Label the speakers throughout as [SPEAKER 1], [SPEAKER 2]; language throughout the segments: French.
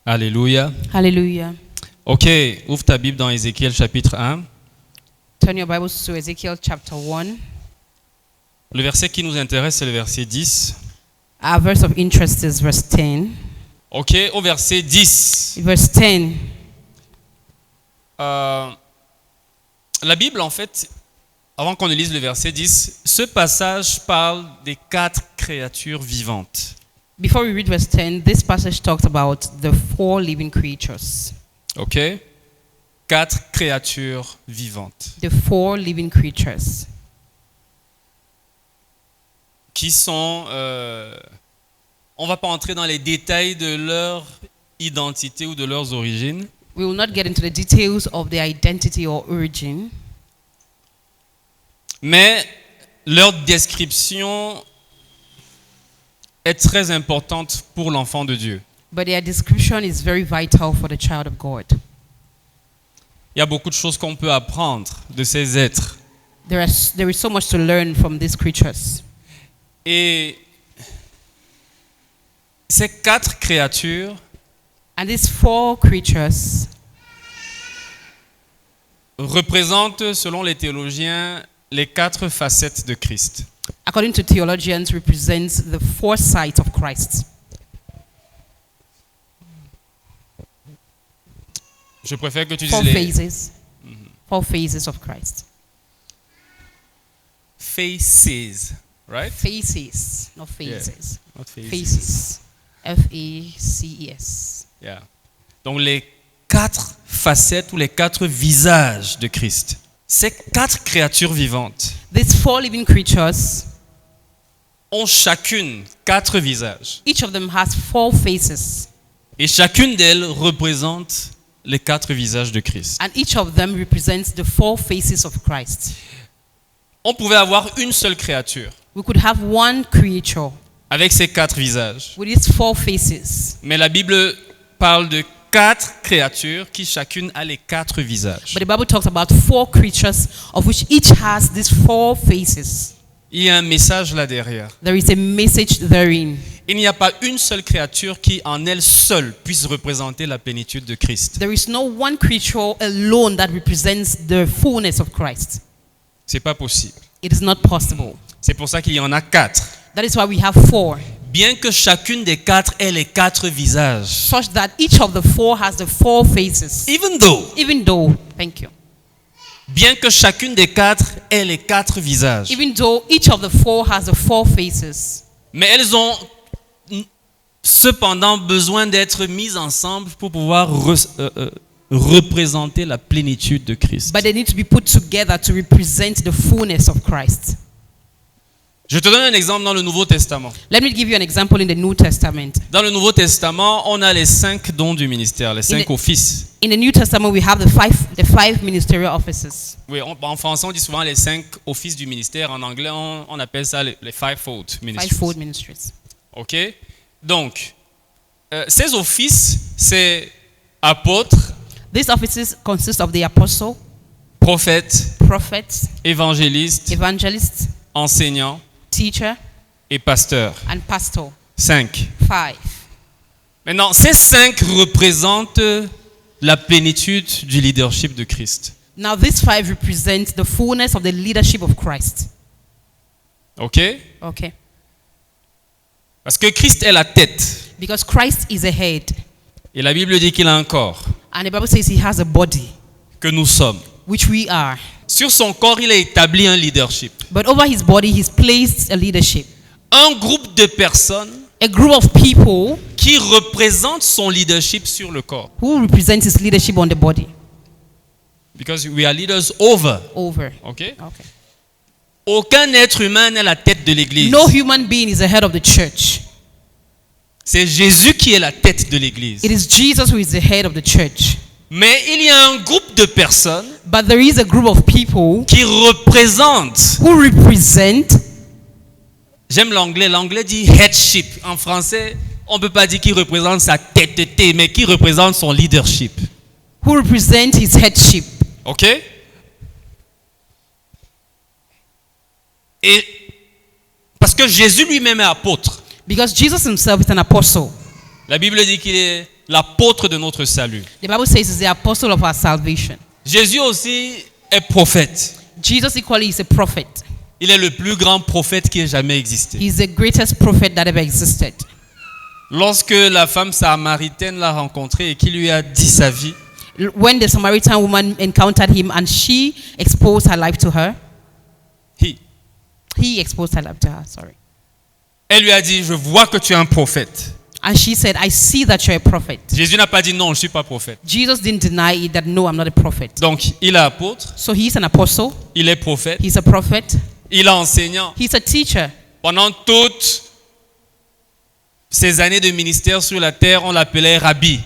[SPEAKER 1] Alléluia.
[SPEAKER 2] Hallelujah.
[SPEAKER 1] Ok, ouvre ta Bible dans Ézéchiel chapitre 1.
[SPEAKER 2] Turn your Bibles to Ezekiel chapter 1.
[SPEAKER 1] Le verset qui nous intéresse, c'est le verset 10.
[SPEAKER 2] Our verse of interest is verse 10.
[SPEAKER 1] Ok, au verset 10.
[SPEAKER 2] Verse 10.
[SPEAKER 1] La Bible, en fait, avant qu'on ne lise le verset 10, ce passage parle des 4 créatures vivantes.
[SPEAKER 2] Before we read verse 10, this passage talks about the 4 living creatures.
[SPEAKER 1] Ok? 4 créatures vivantes.
[SPEAKER 2] The 4 living creatures.
[SPEAKER 1] Qui sont... on ne va pas entrer dans les détails de leur identité ou de leurs origines.
[SPEAKER 2] We will not get into the details of their identity or origin.
[SPEAKER 1] Mais leur description est très importante pour l'enfant de Dieu.
[SPEAKER 2] But their description is very vital for the child of God.
[SPEAKER 1] Il y a beaucoup de choses qu'on peut apprendre de ces êtres.
[SPEAKER 2] There is so much to learn from these creatures.
[SPEAKER 1] Et ces 4 créatures
[SPEAKER 2] And these 4 creatures
[SPEAKER 1] représentent, selon les théologiens, les 4 facettes de Christ.
[SPEAKER 2] according to theologians, represents the 4 sides of Christ.
[SPEAKER 1] Je préfère que tu dises
[SPEAKER 2] 4
[SPEAKER 1] les
[SPEAKER 2] phases. 4 phases of Christ.
[SPEAKER 1] faces, right?
[SPEAKER 2] Faces, not phases.
[SPEAKER 1] Not faces.
[SPEAKER 2] Faces. F-A-C-E-S.
[SPEAKER 1] Yeah. Donc les 4 facettes ou les 4 visages de Christ. Ces 4 créatures vivantes
[SPEAKER 2] These 4 living creatures,
[SPEAKER 1] ont chacune 4 visages.
[SPEAKER 2] each of them has 4 faces.
[SPEAKER 1] Et chacune d'elles représente les 4 visages de Christ.
[SPEAKER 2] And each of them represents the 4 faces of Christ.
[SPEAKER 1] On pouvait avoir une seule créature
[SPEAKER 2] We could have one creature
[SPEAKER 1] avec ces 4 visages.
[SPEAKER 2] with its 4 faces.
[SPEAKER 1] Mais la Bible parle de 4 créatures qui chacune a les 4 visages.
[SPEAKER 2] But the Bible talks about 4 creatures of which each has these 4 faces.
[SPEAKER 1] Il y a un message là derrière.
[SPEAKER 2] There is a message therein.
[SPEAKER 1] Il n'y a pas une seule créature qui en elle seule puisse représenter la plénitude de Christ.
[SPEAKER 2] There is no one creature alone that represents the fullness of Christ.
[SPEAKER 1] C'est pas possible.
[SPEAKER 2] It is not possible.
[SPEAKER 1] C'est pour ça qu'il y en a 4.
[SPEAKER 2] That is why we have 4.
[SPEAKER 1] Bien que chacune des 4 ait les 4 visages.
[SPEAKER 2] Such that each of the 4 has the 4 faces.
[SPEAKER 1] Even though,
[SPEAKER 2] Thank you.
[SPEAKER 1] bien que chacune des 4 ait les 4 visages.
[SPEAKER 2] Even though each of the 4 has the 4 faces.
[SPEAKER 1] Mais elles ont cependant besoin d'être mises ensemble pour pouvoir représenter la plénitude de Christ.
[SPEAKER 2] But they need to be put together to represent the fullness of Christ.
[SPEAKER 1] Je te donne un exemple dans le Nouveau Testament.
[SPEAKER 2] Let me give you an example in the New Testament.
[SPEAKER 1] Dans le Nouveau Testament, on a les 5 dons du ministère, les 5 offices.
[SPEAKER 2] In the New Testament, we have the five ministerial offices.
[SPEAKER 1] Oui, en français, on dit souvent les 5 offices du ministère. En anglais, on appelle ça les fivefold ministries.
[SPEAKER 2] Fivefold ministries.
[SPEAKER 1] OK? Donc, ces offices, c'est apôtre,
[SPEAKER 2] These offices consist of the apostle,
[SPEAKER 1] prophète,
[SPEAKER 2] prophets,
[SPEAKER 1] évangéliste,
[SPEAKER 2] evangelists,
[SPEAKER 1] enseignant
[SPEAKER 2] teacher,
[SPEAKER 1] et pasteur.
[SPEAKER 2] and pastor.
[SPEAKER 1] 5.
[SPEAKER 2] 5.
[SPEAKER 1] Maintenant, ces 5 représentent la plénitude du leadership de Christ.
[SPEAKER 2] Now, these 5 represent the fullness of the leadership of Christ.
[SPEAKER 1] OK?
[SPEAKER 2] Okay.
[SPEAKER 1] Parce que Christ est la tête.
[SPEAKER 2] Because Christ is a head.
[SPEAKER 1] Et la Bible dit qu'il a un corps,
[SPEAKER 2] And the Bible says he has a body,
[SPEAKER 1] que nous sommes.
[SPEAKER 2] which we are.
[SPEAKER 1] Sur son corps, il a établi un leadership.
[SPEAKER 2] But over his body, he's placed a leadership.
[SPEAKER 1] Un groupe de personnes
[SPEAKER 2] A group of people
[SPEAKER 1] qui représentent son leadership sur le corps.
[SPEAKER 2] who represent his leadership on the body.
[SPEAKER 1] Because we are leaders over.
[SPEAKER 2] Over.
[SPEAKER 1] OK?
[SPEAKER 2] Okay.
[SPEAKER 1] Aucun être humain n'est la tête de l'église.
[SPEAKER 2] No human being is the head of the church.
[SPEAKER 1] C'est Jésus qui est la tête de l'église.
[SPEAKER 2] It is Jesus who is the head of the church.
[SPEAKER 1] Mais il y a un groupe de personnes
[SPEAKER 2] But there is a group of people
[SPEAKER 1] qui représentent.
[SPEAKER 2] who represent.
[SPEAKER 1] J'aime l'anglais. L'anglais dit headship. En français, on ne peut pas dire qu'il représente sa tête, mais qui représente son leadership.
[SPEAKER 2] Who represent his headship.
[SPEAKER 1] OK? Et parce que Jésus lui-même est apôtre.
[SPEAKER 2] Because Jesus himself is an apostle.
[SPEAKER 1] La Bible dit qu'il est l'apôtre de notre salut.
[SPEAKER 2] The Bible says he's the apostle of our salvation.
[SPEAKER 1] Jésus aussi est prophète.
[SPEAKER 2] Jesus equally is a prophet.
[SPEAKER 1] Il est le plus grand prophète qui ait jamais existé.
[SPEAKER 2] He's the greatest prophet that ever existed.
[SPEAKER 1] Lorsque la femme samaritaine l'a rencontré et qui lui a dit sa vie,
[SPEAKER 2] When the Samaritan woman encountered him and she exposed her life to her, he exposed her life to her, sorry.
[SPEAKER 1] Elle lui a dit, je vois que tu es un prophète.
[SPEAKER 2] And she said, I see that you're a prophet.
[SPEAKER 1] Jésus n'a pas dit non, je ne suis pas prophète.
[SPEAKER 2] Jesus didn't deny it that no, I'm not a prophet.
[SPEAKER 1] Donc, il est apôtre,
[SPEAKER 2] So he's an apostle,
[SPEAKER 1] il est prophète,
[SPEAKER 2] he's a prophet,
[SPEAKER 1] il est enseignant.
[SPEAKER 2] he's a teacher.
[SPEAKER 1] Pendant toutes ces années de ministère sur la terre, on l'appelait Rabbi.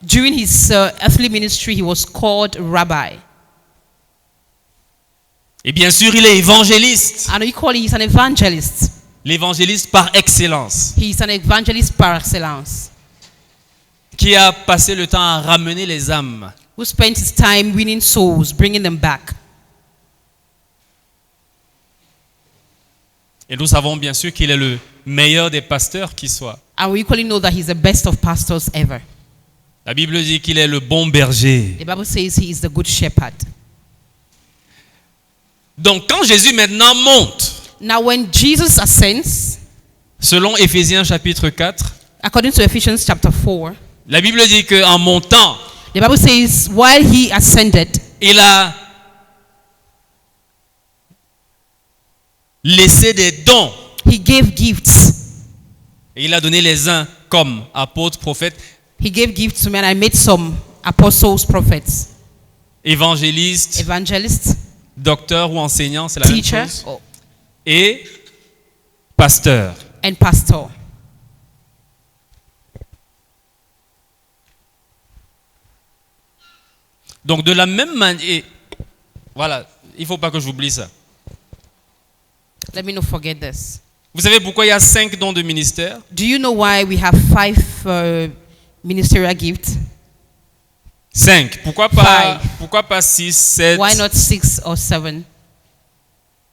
[SPEAKER 2] During his earthly ministry, he was called rabbi.
[SPEAKER 1] Et bien sûr, il est évangéliste.
[SPEAKER 2] And equally, he's an evangelist.
[SPEAKER 1] L'évangéliste par excellence,
[SPEAKER 2] He's an evangelist par excellence,
[SPEAKER 1] qui a passé le temps à ramener les âmes.
[SPEAKER 2] who spent his time winning souls, bringing them back.
[SPEAKER 1] Et nous savons bien sûr qu'il est le meilleur des pasteurs qui soit.
[SPEAKER 2] And we equally know that he's the best of pastors ever.
[SPEAKER 1] La Bible dit qu'il est le bon berger.
[SPEAKER 2] The Bible says he is the good shepherd.
[SPEAKER 1] Donc quand Jésus maintenant monte,
[SPEAKER 2] Now, when Jesus ascends,
[SPEAKER 1] selon Éphésiens chapitre 4,
[SPEAKER 2] according to Ephesians chapter 4,
[SPEAKER 1] la Bible dit qu'en montant,
[SPEAKER 2] the Bible says while he ascended,
[SPEAKER 1] il a laissé des dons.
[SPEAKER 2] he gave gifts.
[SPEAKER 1] Et il a donné les uns comme apôtres, prophètes,
[SPEAKER 2] He gave gifts to men. I made some apostles, prophets,
[SPEAKER 1] évangélistes,
[SPEAKER 2] evangelists,
[SPEAKER 1] docteurs ou enseignants, c'est la même
[SPEAKER 2] teachers,
[SPEAKER 1] chose, et pasteurs.
[SPEAKER 2] and pastor.
[SPEAKER 1] Donc de la même manière, voilà, il ne faut pas que j'oublie ça.
[SPEAKER 2] Let me not forget this.
[SPEAKER 1] Vous savez pourquoi il y a 5 dons de ministère?
[SPEAKER 2] Do you know why we have 5 ministerial gifts?
[SPEAKER 1] 5. Pourquoi pas 6, 7?
[SPEAKER 2] Why not 6 or 7?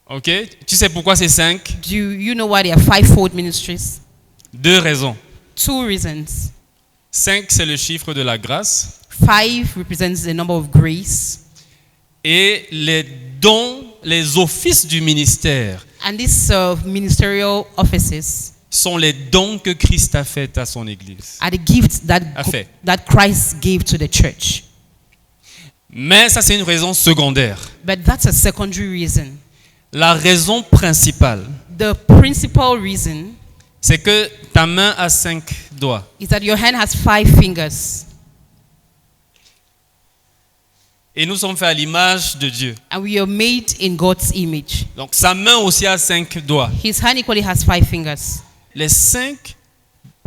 [SPEAKER 1] Ok. Tu sais pourquoi c'est 5?
[SPEAKER 2] Do you know why there are 5-fold ministries?
[SPEAKER 1] 2 raisons.
[SPEAKER 2] 2 reasons.
[SPEAKER 1] 5, c'est le chiffre de la grâce.
[SPEAKER 2] 5 represents the number of grace.
[SPEAKER 1] Et les dons, les offices du ministère
[SPEAKER 2] And these ministerial offices
[SPEAKER 1] sont les dons que Christ a faits à son Église.
[SPEAKER 2] are the gifts
[SPEAKER 1] A fait.
[SPEAKER 2] that Christ gave to the church.
[SPEAKER 1] Mais ça, c'est une raison secondaire.
[SPEAKER 2] But that's a secondary reason.
[SPEAKER 1] La raison principale,
[SPEAKER 2] The principal reason
[SPEAKER 1] c'est que ta main a 5 doigts.
[SPEAKER 2] is that your hand has 5 fingers.
[SPEAKER 1] Et nous sommes faits à l'image de Dieu.
[SPEAKER 2] And we are made in God's image.
[SPEAKER 1] Donc sa main aussi a 5 doigts.
[SPEAKER 2] His hand equally has 5 fingers.
[SPEAKER 1] Les 5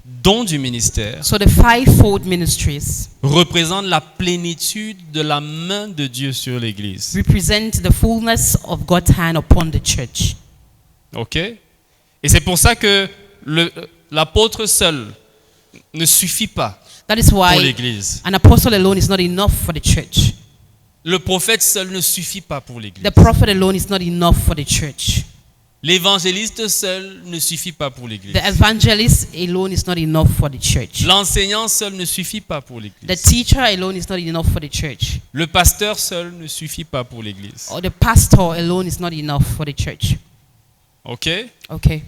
[SPEAKER 1] dons du ministère
[SPEAKER 2] So the 5-fold ministries
[SPEAKER 1] représentent la plénitude de la main de Dieu sur l'Église.
[SPEAKER 2] represent the fullness of God's hand upon the church.
[SPEAKER 1] Ok? Et c'est pour ça que l'apôtre seul ne suffit pas
[SPEAKER 2] That is
[SPEAKER 1] pour
[SPEAKER 2] why
[SPEAKER 1] l'Église.
[SPEAKER 2] an apostle alone is not enough for the church.
[SPEAKER 1] Le prophète seul ne suffit pas pour l'Église.
[SPEAKER 2] The prophet alone is not enough for the church.
[SPEAKER 1] L'évangéliste seul ne suffit pas pour l'Église.
[SPEAKER 2] The evangelist alone is not enough for the church.
[SPEAKER 1] L'enseignant seul ne suffit pas pour
[SPEAKER 2] The
[SPEAKER 1] l'Église.
[SPEAKER 2] teacher alone is not enough for the church.
[SPEAKER 1] Le pasteur seul ne suffit pas pour l'Église.
[SPEAKER 2] Or the pastor alone is not enough for the church.
[SPEAKER 1] Ok?
[SPEAKER 2] Okay.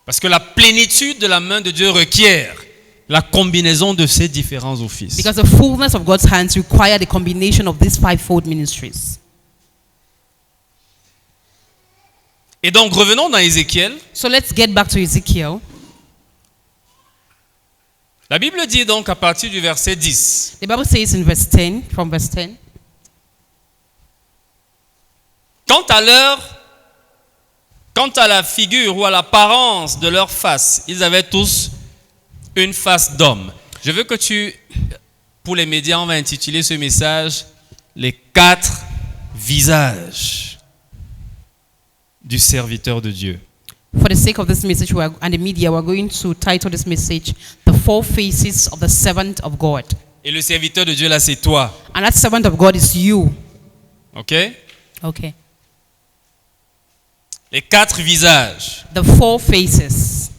[SPEAKER 1] Parce que la plénitude de la main de Dieu requiert la combinaison de ces différents offices.
[SPEAKER 2] Because the fullness of God's hands require the combination of these 5-fold ministries.
[SPEAKER 1] Et donc revenons dans Ézéchiel.
[SPEAKER 2] So let's get back to Ezekiel.
[SPEAKER 1] La Bible dit donc à partir du verset 10.
[SPEAKER 2] The Bible says in verse 10, from verse 10,
[SPEAKER 1] Quant à la figure ou à l'apparence de leur face, ils avaient tous une face d'homme. Je veux que pour les médias, on va intituler ce message les 4 visages du serviteur de Dieu.
[SPEAKER 2] for the sake of this message and the media, we're going to title this message, The 4 Faces of the Servant of God.
[SPEAKER 1] Et le serviteur de Dieu là, c'est toi.
[SPEAKER 2] And that servant of God is you.
[SPEAKER 1] Ok?
[SPEAKER 2] Okay.
[SPEAKER 1] Les 4 visages.
[SPEAKER 2] The 4 faces.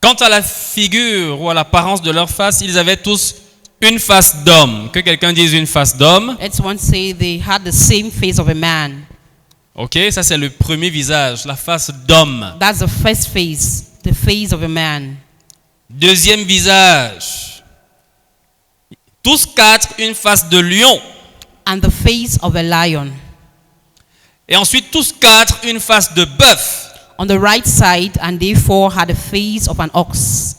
[SPEAKER 1] Quant à la figure ou à l'apparence de leur face, ils avaient tous une face d'homme. Que quelqu'un dise une face d'homme.
[SPEAKER 2] Let's one say they had the same face of a man.
[SPEAKER 1] Ok, ça c'est le premier visage, la face d'homme.
[SPEAKER 2] That's the first face, the face of a man.
[SPEAKER 1] Deuxième visage. Tous quatre, une face de lion.
[SPEAKER 2] And the face of a lion.
[SPEAKER 1] Et ensuite, tous quatre, une face de bœuf.
[SPEAKER 2] On the right side, and they four had the face of an ox.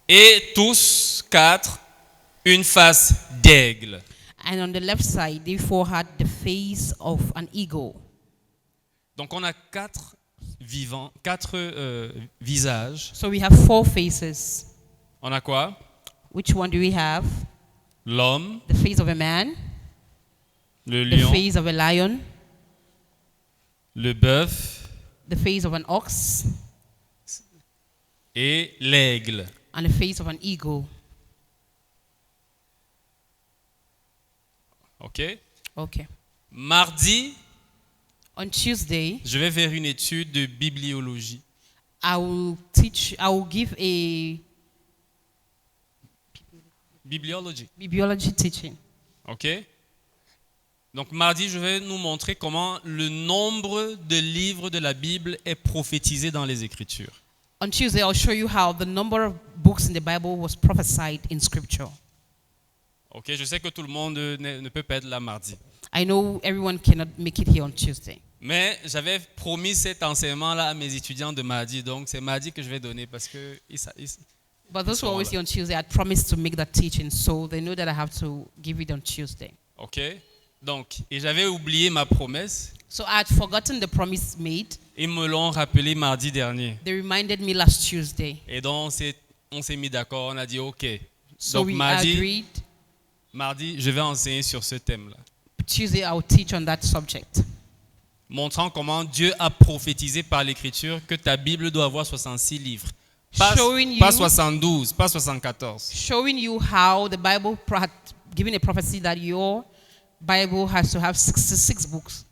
[SPEAKER 1] Et tous quatre, une face d'aigle.
[SPEAKER 2] And on the left side, they four had the face of an eagle.
[SPEAKER 1] Donc on a quatre visages.
[SPEAKER 2] So we have four faces.
[SPEAKER 1] On a quoi?
[SPEAKER 2] Which one do we have?
[SPEAKER 1] L'homme,
[SPEAKER 2] The face of a man,
[SPEAKER 1] le
[SPEAKER 2] the
[SPEAKER 1] lion,
[SPEAKER 2] face of a lion,
[SPEAKER 1] le bœuf
[SPEAKER 2] the face of an ox,
[SPEAKER 1] et l'aigle.
[SPEAKER 2] and the face of an eagle.
[SPEAKER 1] Ok?
[SPEAKER 2] Okay.
[SPEAKER 1] Mardi,
[SPEAKER 2] On Tuesday,
[SPEAKER 1] je vais faire une étude de bibliologie.
[SPEAKER 2] I will give a
[SPEAKER 1] Bibliologie.
[SPEAKER 2] bibliology teaching.
[SPEAKER 1] Ok? Donc mardi, je vais nous montrer comment le nombre de livres de la Bible est prophétisé dans les Écritures.
[SPEAKER 2] On Tuesday, I'll show you how the number of books in the Bible was prophesied in Scripture.
[SPEAKER 1] Ok? Je sais que tout le monde ne peut pas être là mardi.
[SPEAKER 2] I know everyone cannot make it here on Tuesday.
[SPEAKER 1] Mais j'avais promis cet enseignement-là à mes étudiants de mardi, donc c'est mardi que je vais donner parce que
[SPEAKER 2] But those who are always here on Tuesday, I promised to make that teaching, so they know that I have to give it on Tuesday.
[SPEAKER 1] ok? Donc, et j'avais oublié ma promesse.
[SPEAKER 2] So I had forgotten the promise made.
[SPEAKER 1] Ils me l'ont rappelé mardi dernier.
[SPEAKER 2] They reminded me last Tuesday.
[SPEAKER 1] Et donc, on s'est mis d'accord, on a dit ok.
[SPEAKER 2] So
[SPEAKER 1] Donc
[SPEAKER 2] we
[SPEAKER 1] mardi,
[SPEAKER 2] agreed.
[SPEAKER 1] je vais enseigner sur ce thème-là.
[SPEAKER 2] Tuesday, I will teach on that subject.
[SPEAKER 1] Montrant comment Dieu a prophétisé par l'Écriture que ta Bible doit avoir 66 livres. Pas 72, pas 74.
[SPEAKER 2] Showing you how the Bible had given a prophecy that your Bible has to have 66 books,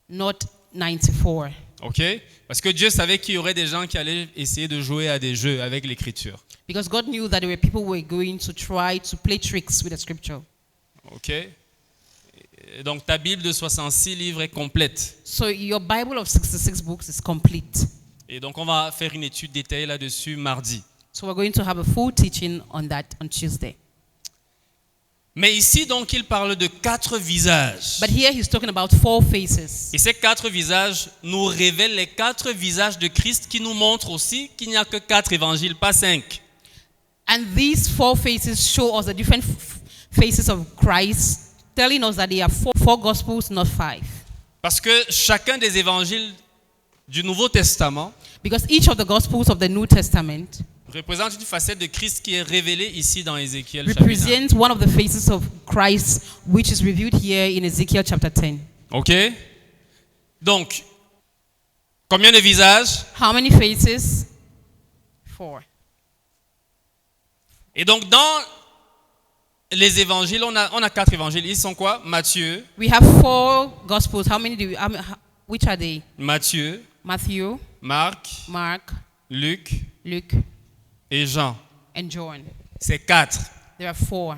[SPEAKER 2] not 94.
[SPEAKER 1] Ok? Parce que Dieu savait qu'il y aurait des gens qui allaient essayer de jouer à des jeux avec l'Écriture.
[SPEAKER 2] Because God knew that there were people who were going to try to play tricks with the scripture.
[SPEAKER 1] Ok? Et donc ta Bible de 66 livres est complète.
[SPEAKER 2] So your Bible of 66 books is complete.
[SPEAKER 1] Et donc on va faire une étude détaillée là-dessus mardi.
[SPEAKER 2] So we're going to have a full teaching on that on Tuesday.
[SPEAKER 1] Mais ici donc il parle de 4 visages.
[SPEAKER 2] But here he's talking about 4 faces.
[SPEAKER 1] Et ces 4 visages nous révèlent les 4 visages de Christ qui nous montrent aussi qu'il n'y a que 4 évangiles, pas 5.
[SPEAKER 2] And these 4 faces show us the different faces of Christ, telling us that there are four gospels, not 5.
[SPEAKER 1] Parce que chacun des évangiles du Nouveau Testament
[SPEAKER 2] Because each of the gospels of the New Testament
[SPEAKER 1] représente une facette de Christ qui est révélée ici dans Ézéchiel chapitre 1.
[SPEAKER 2] represents one of the faces of Christ, which is revealed here in Ezekiel chapter 10.
[SPEAKER 1] Ok? Donc, combien de visages?
[SPEAKER 2] How many faces? 4.
[SPEAKER 1] Et donc, dans les évangiles, on a 4 évangiles. Ils sont quoi? Matthieu,
[SPEAKER 2] We have 4 gospels. How many do we? Which are they?
[SPEAKER 1] Matthieu,
[SPEAKER 2] Matthew,
[SPEAKER 1] Marc,
[SPEAKER 2] Mark,
[SPEAKER 1] Luc
[SPEAKER 2] Luke,
[SPEAKER 1] et Jean.
[SPEAKER 2] and John.
[SPEAKER 1] C'est 4.
[SPEAKER 2] There are 4.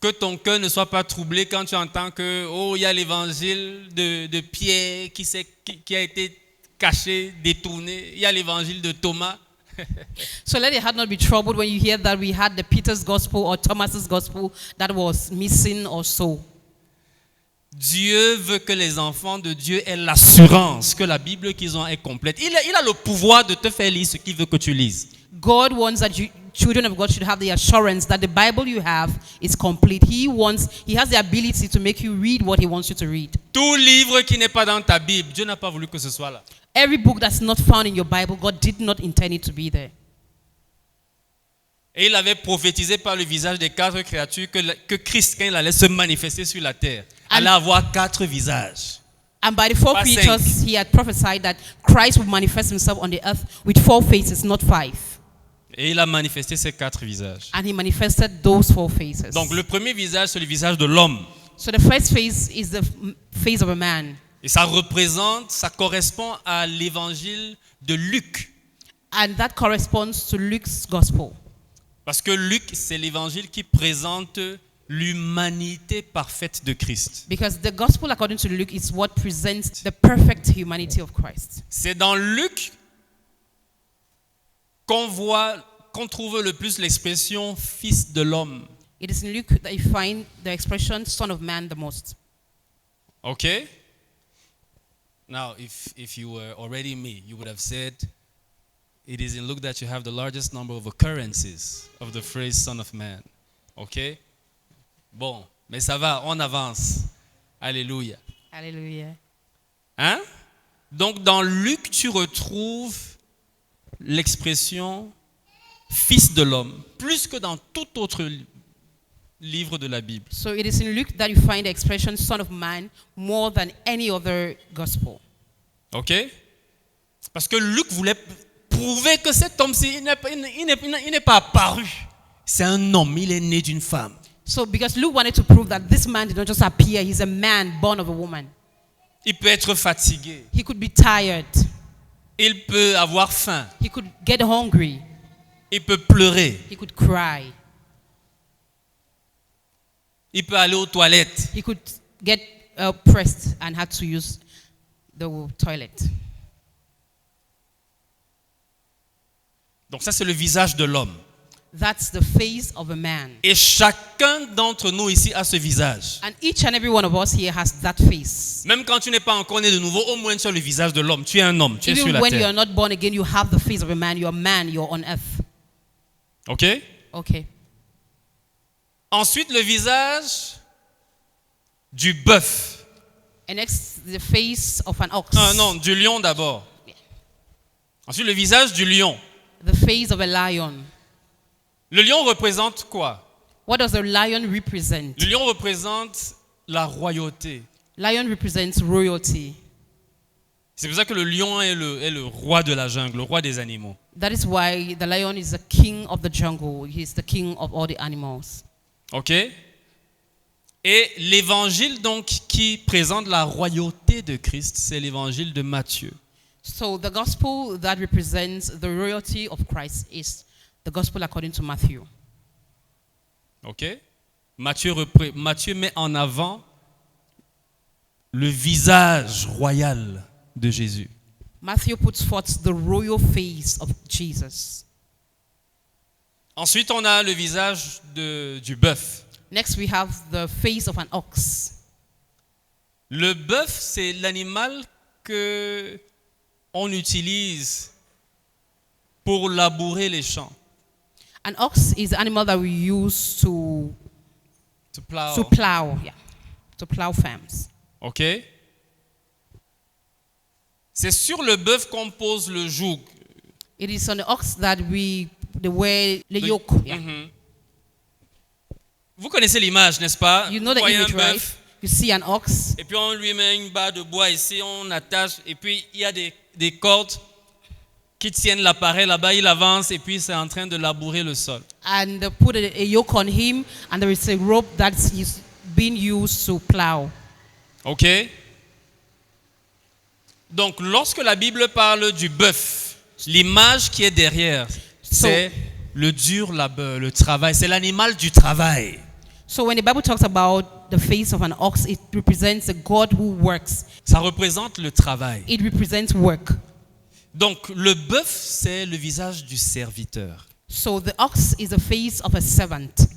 [SPEAKER 1] Que ton cœur ne soit pas troublé quand tu entends que, oh, il y a l'évangile de Pierre qui a été caché, détourné. Il y a l'évangile de Thomas.
[SPEAKER 2] So let your heart not be troubled when you hear that we had the Peter's gospel or Thomas's gospel that was missing or so.
[SPEAKER 1] Dieu veut que les enfants de Dieu aient l'assurance que la Bible qu'ils ont est complète. Il a le pouvoir de te faire lire ce qu'il veut que tu lises.
[SPEAKER 2] God wants that children of God should have the assurance that the Bible you have is complete. He has the ability to make you read what he wants you to read.
[SPEAKER 1] Tout livre qui n'est pas dans ta Bible, Dieu n'a pas voulu que ce soit là.
[SPEAKER 2] Every book that's not found in your Bible, God did not intend it to be there.
[SPEAKER 1] Et il avait prophétisé par le visage des 4 créatures que Christ, quand il allait se manifester sur la terre, allait avoir 4 visages.
[SPEAKER 2] And by the 4
[SPEAKER 1] Pas
[SPEAKER 2] creatures,
[SPEAKER 1] 5.
[SPEAKER 2] he had prophesied that Christ would manifest himself on the earth with 4 faces, not 5.
[SPEAKER 1] Et il a manifesté ces 4 visages.
[SPEAKER 2] And he manifested those 4 faces.
[SPEAKER 1] Donc le premier visage, c'est le visage de l'homme.
[SPEAKER 2] So the first face is the face of a man.
[SPEAKER 1] Et ça correspond à l'évangile de Luc.
[SPEAKER 2] And that corresponds to Luke's gospel.
[SPEAKER 1] Parce que Luc, c'est l'évangile qui présente l'humanité parfaite de Christ.
[SPEAKER 2] Because the gospel according to Luke is what presents the perfect humanity of Christ.
[SPEAKER 1] C'est dans Luc qu'on trouve le plus l'expression fils de l'homme.
[SPEAKER 2] It is in Luke that you find the expression son of man the most.
[SPEAKER 1] Okay? Now, if you were already me, you would have said, it is in Luke that you have the largest number of occurrences of the phrase son of man. Okay? Bon, mais ça va, on avance. Alléluia.
[SPEAKER 2] Hallelujah.
[SPEAKER 1] Hein? Donc, dans Luc, tu retrouves l'expression fils de l'homme, plus que dans tout autre livre de la Bible.
[SPEAKER 2] So it is in Luke that you find the expression son of man more than any other gospel.
[SPEAKER 1] OK? Parce que Luc voulait prouver que cet homme, il n'est pas apparu. C'est un homme, il est né d'une femme.
[SPEAKER 2] So because Luke wanted to prove that this man did not just appear, he's a man born of a woman.
[SPEAKER 1] Il peut être fatigué.
[SPEAKER 2] He could be tired.
[SPEAKER 1] Il peut avoir faim.
[SPEAKER 2] He could get hungry.
[SPEAKER 1] Il peut pleurer.
[SPEAKER 2] He could cry.
[SPEAKER 1] Il peut aller aux toilettes.
[SPEAKER 2] He could get pressed and had to use the toilet.
[SPEAKER 1] Donc ça, c'est le visage de l'homme.
[SPEAKER 2] That's the face of a man.
[SPEAKER 1] Et chacun d'entre nous ici a ce visage.
[SPEAKER 2] And each and every one of us here has that face.
[SPEAKER 1] Même quand tu n'es pas encore né de nouveau, au moins tu as le visage de l'homme. Tu es un homme, tu es sur
[SPEAKER 2] Even
[SPEAKER 1] la
[SPEAKER 2] when you
[SPEAKER 1] terre.
[SPEAKER 2] are not born again, you have the face of a man. You're a man, you're on earth.
[SPEAKER 1] OK?
[SPEAKER 2] Okay.
[SPEAKER 1] Ensuite, le visage du bœuf.
[SPEAKER 2] And next, the face of an ox.
[SPEAKER 1] Non, du lion d'abord. Ensuite, le visage du lion.
[SPEAKER 2] The face of a lion.
[SPEAKER 1] Le lion représente quoi?
[SPEAKER 2] What does the lion represent?
[SPEAKER 1] Le lion représente la royauté.
[SPEAKER 2] Lion represents royalty.
[SPEAKER 1] C'est pour ça que le lion est le roi de la jungle, le roi des animaux.
[SPEAKER 2] That is why the lion is the king of the jungle. He is the king of all the animals.
[SPEAKER 1] OK? Et l'évangile donc qui présente la royauté de Christ, c'est l'évangile de Matthieu.
[SPEAKER 2] So the gospel that represents the royalty of Christ is the gospel according to Matthew.
[SPEAKER 1] OK? Matthieu met en avant le visage royal de Jésus.
[SPEAKER 2] Matthew puts forth the royal face of Jesus.
[SPEAKER 1] Ensuite, on a le visage du bœuf.
[SPEAKER 2] Next, we have the face of an ox.
[SPEAKER 1] Le bœuf, c'est l'animal que on utilise pour labourer les champs.
[SPEAKER 2] An ox is the animal that we use to
[SPEAKER 1] plow.
[SPEAKER 2] plow farms.
[SPEAKER 1] OK? C'est sur le bœuf qu'on pose le joug.
[SPEAKER 2] It is on the ox that they wear the yoke. Yeah.
[SPEAKER 1] Mhm. Vous connaissez l'image, n'est-ce pas?
[SPEAKER 2] You know
[SPEAKER 1] Vous
[SPEAKER 2] the
[SPEAKER 1] voyez
[SPEAKER 2] image,
[SPEAKER 1] un
[SPEAKER 2] right?
[SPEAKER 1] bœuf,
[SPEAKER 2] You see an ox,
[SPEAKER 1] et puis on lui met une barre de bois ici, on attache, et puis il y a des cordes qui tiennent l'appareil là-bas, il avance, et puis c'est en train de labourer le sol.
[SPEAKER 2] and they put a yoke on him, and there is a rope that is being used to plow.
[SPEAKER 1] OK? Donc, lorsque la Bible parle du bœuf, l'image qui est derrière, c'est le dur labeur, le travail. C'est l'animal du travail.
[SPEAKER 2] So when the Bible talks about the face of an ox, it represents a God who works.
[SPEAKER 1] Ça représente le travail.
[SPEAKER 2] It represents work.
[SPEAKER 1] Donc, le bœuf, c'est le visage du serviteur.
[SPEAKER 2] So the ox is the face of a servant,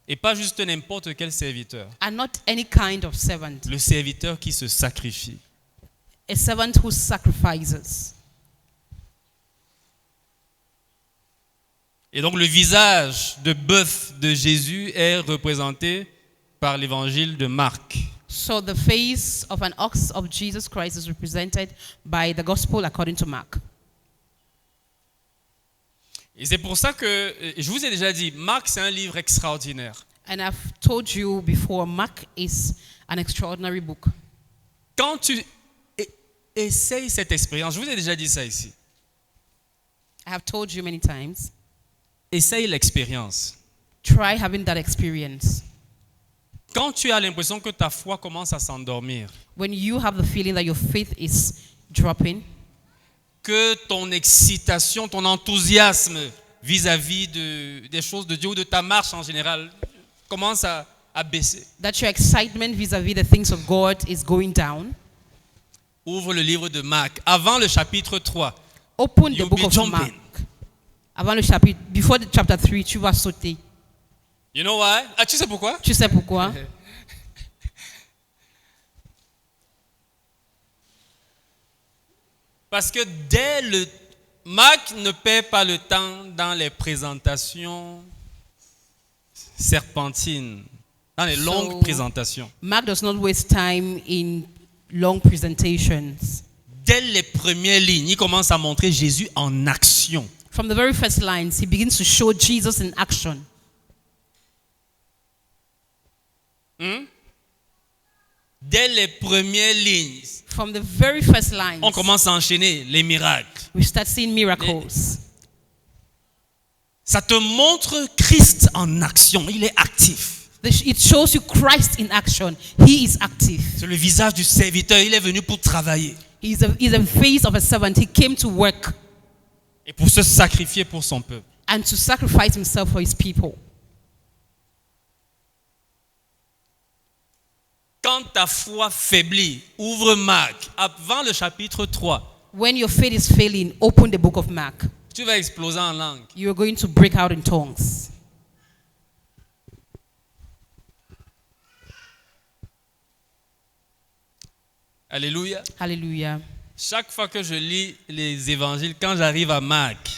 [SPEAKER 1] Et pas juste n'importe quel serviteur.
[SPEAKER 2] and not any kind of servant.
[SPEAKER 1] Le serviteur qui se sacrifie.
[SPEAKER 2] A servant who sacrifices.
[SPEAKER 1] Et donc, le visage de bœuf de Jésus est représenté par l'évangile de Marc.
[SPEAKER 2] So the face of an ox of Jesus Christ is represented by the gospel according to Mark.
[SPEAKER 1] Et c'est pour ça que, je vous ai déjà dit, Marc, c'est un livre extraordinaire.
[SPEAKER 2] And I've told you before, Mark is an extraordinary book.
[SPEAKER 1] Quand tu essayes cette expérience, je vous ai déjà dit ça ici,
[SPEAKER 2] I have told you many times,
[SPEAKER 1] essaye l'expérience.
[SPEAKER 2] try having that experience.
[SPEAKER 1] Quand tu as l'impression que ta foi commence à s'endormir,
[SPEAKER 2] When you have the feeling that your faith is dropping,
[SPEAKER 1] que ton excitation, ton enthousiasme vis-à-vis des choses de Dieu ou de ta marche en général commence à baisser.
[SPEAKER 2] That your excitement vis-à-vis the things of God is going down.
[SPEAKER 1] Ouvre le livre de Marc, avant le chapitre 3.
[SPEAKER 2] Open the
[SPEAKER 1] You'll
[SPEAKER 2] book
[SPEAKER 1] be
[SPEAKER 2] of
[SPEAKER 1] jumping.
[SPEAKER 2] Mark. Avant le chapitre, before the chapter 3, tu vas sauter.
[SPEAKER 1] You know why? Ah, tu sais pourquoi?
[SPEAKER 2] Tu sais pourquoi?
[SPEAKER 1] Parce que Marc ne perd pas le temps dans les présentations serpentines, dans les longues présentations.
[SPEAKER 2] Mark does not waste time in long presentations.
[SPEAKER 1] Dès les premières lignes, il commence à montrer Jésus en action.
[SPEAKER 2] From the very first lines, he begins to show Jesus in action.
[SPEAKER 1] Dès les premières lignes,
[SPEAKER 2] From the very first lines,
[SPEAKER 1] on commence à enchaîner les miracles.
[SPEAKER 2] we start seeing miracles.
[SPEAKER 1] Ça te montre Christ en action, il est actif.
[SPEAKER 2] It shows you Christ in action. He is active.
[SPEAKER 1] C'est le visage du serviteur, il est venu pour travailler
[SPEAKER 2] He's a face of a servant. He came to work
[SPEAKER 1] et pour se sacrifier pour son peuple.
[SPEAKER 2] and to sacrifice himself for his people.
[SPEAKER 1] Quand ta foi faiblit, ouvre Marc, avant le chapitre 3,
[SPEAKER 2] When your faith is failing, open the book of Mark.
[SPEAKER 1] tu vas exploser en langue.
[SPEAKER 2] You're going to break out in tongues.
[SPEAKER 1] Alléluia.
[SPEAKER 2] Hallelujah.
[SPEAKER 1] Chaque fois que je lis les évangiles, quand j'arrive à Marc,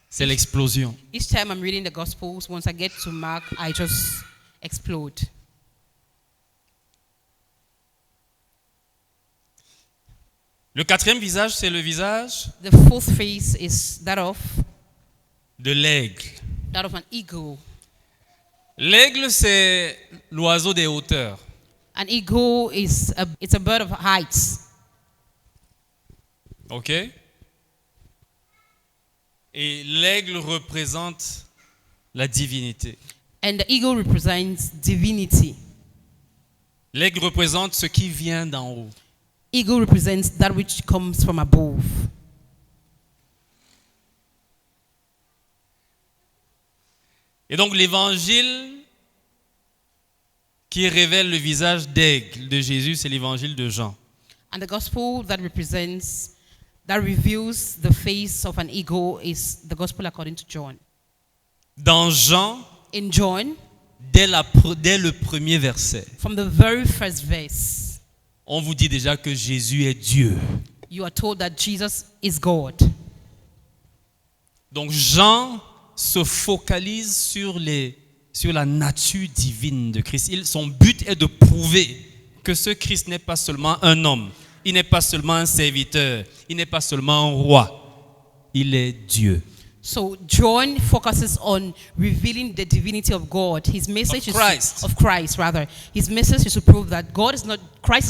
[SPEAKER 1] c'est l'explosion.
[SPEAKER 2] Each time I'm reading the Gospels, once I get to Mark, I just explode.
[SPEAKER 1] Le quatrième visage, c'est le visage
[SPEAKER 2] The fourth face is that of
[SPEAKER 1] de l'aigle.
[SPEAKER 2] an eagle.
[SPEAKER 1] L'aigle, c'est l'oiseau des hauteurs.
[SPEAKER 2] An eagle is it's a bird of heights.
[SPEAKER 1] OK? Et l'aigle représente la divinité.
[SPEAKER 2] And the eagle represents divinity.
[SPEAKER 1] L'aigle représente ce qui vient d'en haut.
[SPEAKER 2] Eagle represents that which comes from above.
[SPEAKER 1] Et donc l'évangile qui révèle le visage d'aigle de Jésus, c'est l'évangile de Jean.
[SPEAKER 2] And the gospel that reveals the face of an eagle is the gospel according to John.
[SPEAKER 1] Dans Jean,
[SPEAKER 2] In John,
[SPEAKER 1] dès le premier verset,
[SPEAKER 2] from the very first verse,
[SPEAKER 1] on vous dit déjà que Jésus est Dieu.
[SPEAKER 2] you are told that Jesus is God.
[SPEAKER 1] Donc Jean se focalise sur la nature divine de Christ. Son but est de prouver que ce Christ n'est pas seulement un homme, il n'est pas seulement un serviteur, il n'est pas seulement un roi, il est Dieu.
[SPEAKER 2] So John focuses on revealing the divinity of God. His message
[SPEAKER 1] Of Christ.
[SPEAKER 2] of Christ, rather. His message is to prove that Christ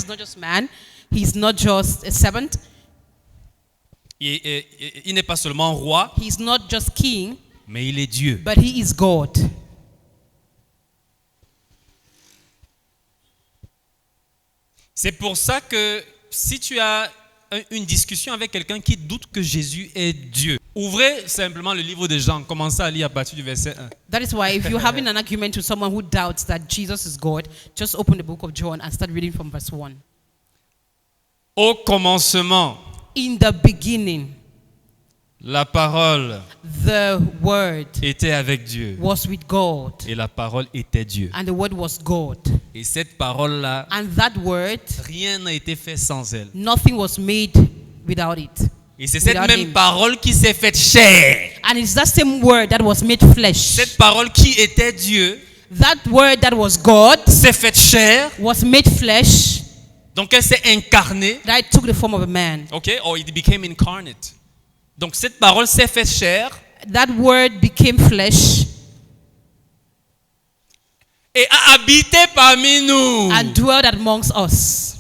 [SPEAKER 2] is not just man. He's not just a servant.
[SPEAKER 1] Il n'est pas seulement roi,
[SPEAKER 2] He's not just king,
[SPEAKER 1] mais il est Dieu.
[SPEAKER 2] but he is God.
[SPEAKER 1] C'est pour ça que si tu as une discussion avec quelqu'un qui doute que Jésus est Dieu, ouvrez simplement le livre de Jean, commencez à lire à partir du verset 1.
[SPEAKER 2] That is why if you're having an argument with someone who doubts that Jesus is God, just open the book of John and start reading from verse 1.
[SPEAKER 1] Au commencement,
[SPEAKER 2] In the beginning,
[SPEAKER 1] la parole
[SPEAKER 2] the Word
[SPEAKER 1] était avec Dieu
[SPEAKER 2] was with God,
[SPEAKER 1] et la parole était Dieu.
[SPEAKER 2] and the Word was God.
[SPEAKER 1] Et cette parole-là,
[SPEAKER 2] And that Word,
[SPEAKER 1] rien n'a été fait sans elle.
[SPEAKER 2] nothing was made without it.
[SPEAKER 1] Et c'est cette
[SPEAKER 2] Without
[SPEAKER 1] même
[SPEAKER 2] him.
[SPEAKER 1] parole qui s'est faite chair.
[SPEAKER 2] And it's that same Word that was made flesh.
[SPEAKER 1] Cette parole qui était Dieu
[SPEAKER 2] That Word that was God
[SPEAKER 1] s'est faite chair.
[SPEAKER 2] was made flesh,
[SPEAKER 1] Donc elle s'est incarnée.
[SPEAKER 2] that it took the form of a man.
[SPEAKER 1] Okay? Or it became incarnate. Donc cette parole s'est faite chair
[SPEAKER 2] That Word became flesh
[SPEAKER 1] et a habité parmi nous.
[SPEAKER 2] and dwelled amongst us.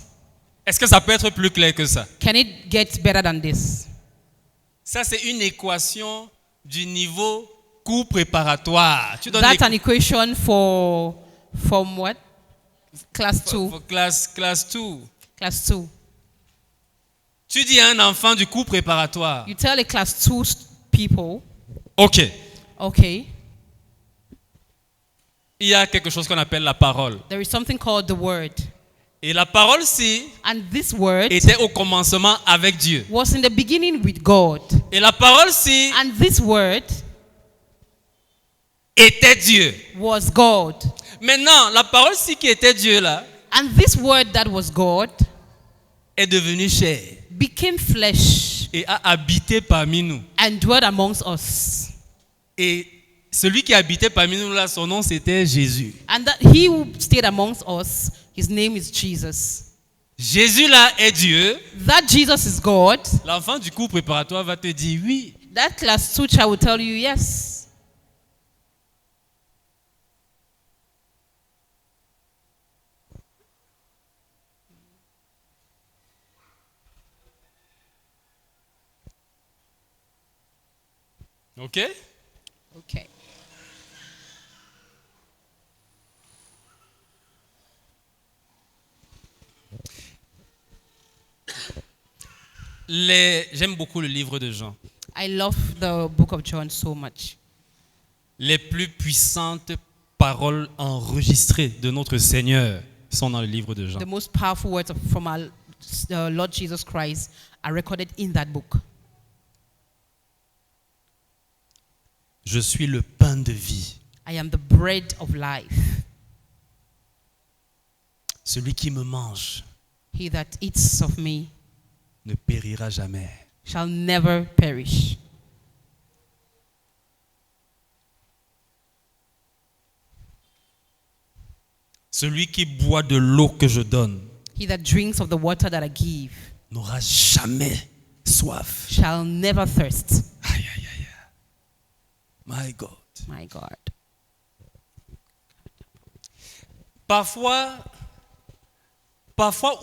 [SPEAKER 1] Est-ce que ça peut être plus clair que ça?
[SPEAKER 2] Can it get better than this?
[SPEAKER 1] Ça, c'est une équation du niveau cours préparatoire. Tu donnes
[SPEAKER 2] That's an equation from what? Class 2.
[SPEAKER 1] for class 2.
[SPEAKER 2] Class 2.
[SPEAKER 1] Tu dis à un enfant du cours préparatoire.
[SPEAKER 2] You tell a class 2 people,
[SPEAKER 1] Ok,
[SPEAKER 2] okay,
[SPEAKER 1] il y a quelque chose qu'on appelle la parole.
[SPEAKER 2] there is something called the word.
[SPEAKER 1] Et la parole-ci
[SPEAKER 2] And this word
[SPEAKER 1] était au commencement avec Dieu.
[SPEAKER 2] was in the beginning with God.
[SPEAKER 1] Et la parole-ci
[SPEAKER 2] And this word
[SPEAKER 1] était Dieu.
[SPEAKER 2] was God.
[SPEAKER 1] Maintenant, la parole-ci qui était Dieu là
[SPEAKER 2] And this word that was God
[SPEAKER 1] est devenue chair
[SPEAKER 2] became flesh
[SPEAKER 1] et a habité parmi nous.
[SPEAKER 2] and dwelt amongst us.
[SPEAKER 1] Et celui qui habitait parmi nous là, son nom c'était Jésus.
[SPEAKER 2] And that he who stayed amongst us, his name is Jesus.
[SPEAKER 1] Jésus là est Dieu.
[SPEAKER 2] That Jesus is God.
[SPEAKER 1] L'enfant du cours préparatoire va te dire oui.
[SPEAKER 2] That class 2 child will tell you yes.
[SPEAKER 1] Ok?
[SPEAKER 2] Okay.
[SPEAKER 1] J'aime beaucoup le livre de Jean.
[SPEAKER 2] I love the book of John so much.
[SPEAKER 1] Les plus puissantes paroles enregistrées de notre Seigneur sont dans le livre de Jean.
[SPEAKER 2] The most powerful words from our Lord Jesus Christ are recorded in that book.
[SPEAKER 1] Je suis le pain de vie.
[SPEAKER 2] I am the bread of life.
[SPEAKER 1] Celui qui me mange
[SPEAKER 2] He that eats of me
[SPEAKER 1] ne périra jamais.
[SPEAKER 2] shall never perish.
[SPEAKER 1] Celui qui boit de l'eau que je donne
[SPEAKER 2] He that drinks of the water that I give
[SPEAKER 1] n'aura jamais soif.
[SPEAKER 2] shall never thirst.
[SPEAKER 1] Aïe, aïe, aïe. My God.
[SPEAKER 2] My God.
[SPEAKER 1] Parfois,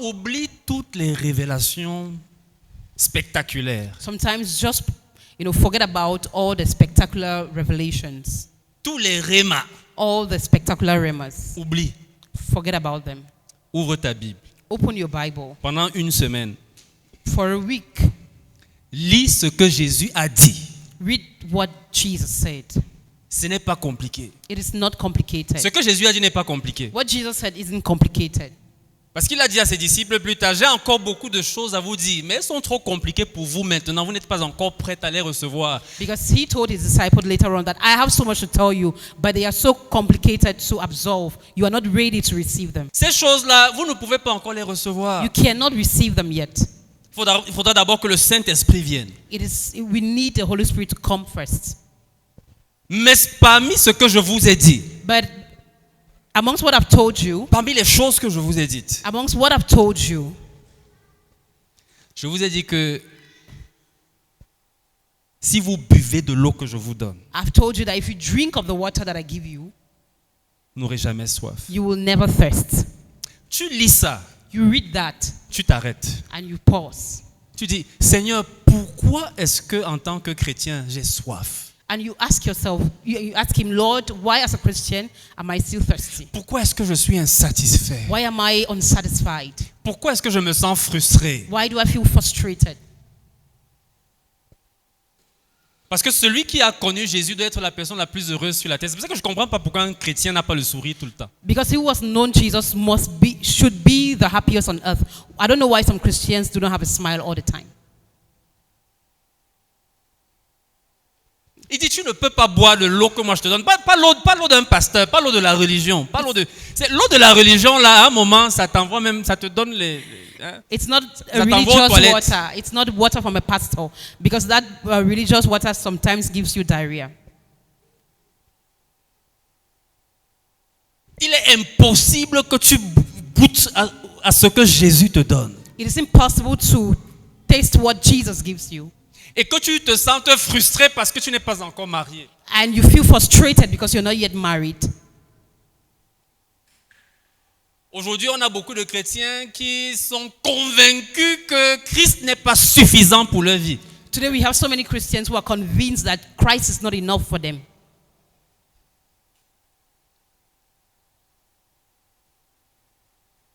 [SPEAKER 1] oublie toutes les révélations spectaculaires.
[SPEAKER 2] Sometimes just, forget about all the spectacular revelations,
[SPEAKER 1] Tous les rémas.
[SPEAKER 2] all the spectacular remas.
[SPEAKER 1] Oublie.
[SPEAKER 2] Forget about them.
[SPEAKER 1] Ouvre ta Bible.
[SPEAKER 2] Open your Bible.
[SPEAKER 1] Pendant une semaine,
[SPEAKER 2] For a week,
[SPEAKER 1] lis ce que Jésus a dit.
[SPEAKER 2] read what Jesus said.
[SPEAKER 1] Ce n'est pas compliqué.
[SPEAKER 2] It is not complicated.
[SPEAKER 1] Ce que Jésus a dit n'est pas compliqué.
[SPEAKER 2] What Jesus said isn't complicated.
[SPEAKER 1] Parce qu'il a dit à ses disciples plus tard, j'ai encore beaucoup de choses à vous dire, mais elles sont trop compliquées pour vous maintenant. Vous n'êtes pas encore prêts à les recevoir.
[SPEAKER 2] Because he told his disciples later on that I have so much to tell you, but they are so complicated to absorb. You are not ready to receive them.
[SPEAKER 1] Ces choses-là, vous ne pouvez pas encore les recevoir.
[SPEAKER 2] You cannot receive them yet.
[SPEAKER 1] Il faudra d'abord que le Saint-Esprit vienne.
[SPEAKER 2] We need the Holy Spirit to come first.
[SPEAKER 1] Mais parmi ce que je vous ai dit,
[SPEAKER 2] But amongst what I've told you,
[SPEAKER 1] parmi les choses que je vous ai dites,
[SPEAKER 2] amongst what I've told you,
[SPEAKER 1] je vous ai dit que si vous buvez de l'eau que je vous donne,
[SPEAKER 2] I've told you that if you drink of the water that I give you,
[SPEAKER 1] vous n'aurez jamais soif.
[SPEAKER 2] you will never thirst.
[SPEAKER 1] Tu lis ça,
[SPEAKER 2] You read that
[SPEAKER 1] tu t'arrêtes.
[SPEAKER 2] and you pause.
[SPEAKER 1] Tu dis, Seigneur, pourquoi est-ce que en tant que chrétien, j'ai soif?
[SPEAKER 2] And you ask yourself, you ask him, Lord, why as a Christian am I still thirsty?
[SPEAKER 1] Pourquoi est-ce que je suis insatisfait?
[SPEAKER 2] Why am I unsatisfied?
[SPEAKER 1] Pourquoi est-ce que je me sens frustré?
[SPEAKER 2] Why do I feel frustrated?
[SPEAKER 1] Parce que celui qui a connu Jésus doit être la personne la plus heureuse sur la terre. C'est pour ça que je ne comprends pas pourquoi un chrétien n'a pas le sourire tout le temps.
[SPEAKER 2] Because he who has known Jesus should be the happiest on earth. I don't know why some Christians do not have a smile all the time.
[SPEAKER 1] Il dit, tu ne peux pas boire de l'eau que moi je te donne. Pas l'eau d'un pasteur, pas l'eau de la religion. C'est l'eau de la religion, là, à un moment, ça t'envoie même, ça te donne les hein?
[SPEAKER 2] It's not a
[SPEAKER 1] Ça t'envoie aux
[SPEAKER 2] religious
[SPEAKER 1] toilettes.
[SPEAKER 2] water. It's not water from a pastor. Because that religious water sometimes gives you diarrhea.
[SPEAKER 1] Il est impossible que tu goûtes à ce que Jésus te donne.
[SPEAKER 2] It is impossible to taste what Jesus gives you.
[SPEAKER 1] Et que tu te sentes frustré parce que tu n'es pas encore marié.
[SPEAKER 2] And you feel frustrated because you're not yet married.
[SPEAKER 1] Aujourd'hui, on a beaucoup de chrétiens qui sont convaincus que Christ n'est pas suffisant pour leur vie.
[SPEAKER 2] Today we have so many Christians who are convinced that Christ is not enough for them.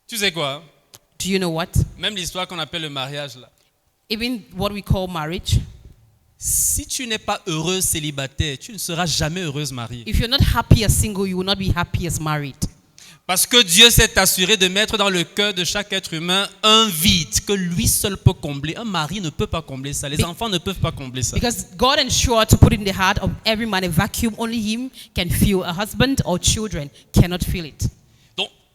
[SPEAKER 1] Tu sais quoi?
[SPEAKER 2] Do you know what?
[SPEAKER 1] Même l'histoire qu'on appelle le mariage là.
[SPEAKER 2] even what we call marriage.
[SPEAKER 1] Si tu n'es pas heureuse célibataire, tu ne seras jamais heureuse mariée.
[SPEAKER 2] If you're not happy as single, you will not be happy as married.
[SPEAKER 1] Parce que Dieu s'est assuré de mettre dans le cœur de chaque être humain un vide que lui seul peut combler. Un mari ne peut pas combler ça. Les enfants ne peuvent pas combler ça.
[SPEAKER 2] Because God ensured to put in the heart of every man a vacuum only him can feel. A husband or children cannot feel it.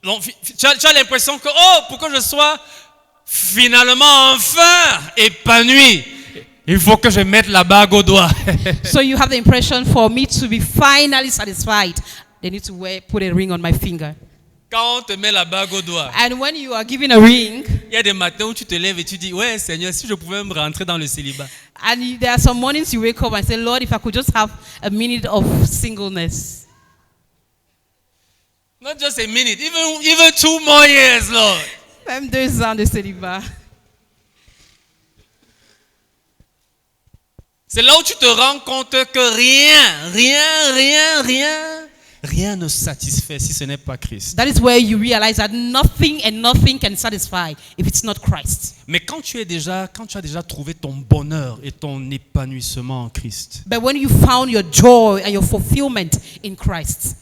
[SPEAKER 1] Donc tu as l'impression que, pour que je sois finalement enfin épanoui, il faut que je mette la bague au doigt.
[SPEAKER 2] So you have the impression for me to be finally satisfied, they need to put a ring on my finger.
[SPEAKER 1] Quand on te met la bague au doigt,
[SPEAKER 2] And when you are given a ring,
[SPEAKER 1] il y a des matins où tu te lèves et tu dis, ouais Seigneur, si je pouvais me rentrer dans le célibat.
[SPEAKER 2] and there are some mornings you wake up and say, Lord, if I could just have a minute of singleness.
[SPEAKER 1] Not just a minute, even 2 more years, Lord.
[SPEAKER 2] Même 2 ans de célibat.
[SPEAKER 1] C'est là où tu te rends compte que rien ne satisfait si ce n'est pas Christ.
[SPEAKER 2] That is where you realize that nothing and nothing can satisfy if it's not Christ.
[SPEAKER 1] Mais quand tu as déjà trouvé ton bonheur et ton épanouissement en Christ,
[SPEAKER 2] But when you found your joy and your fulfillment in Christ,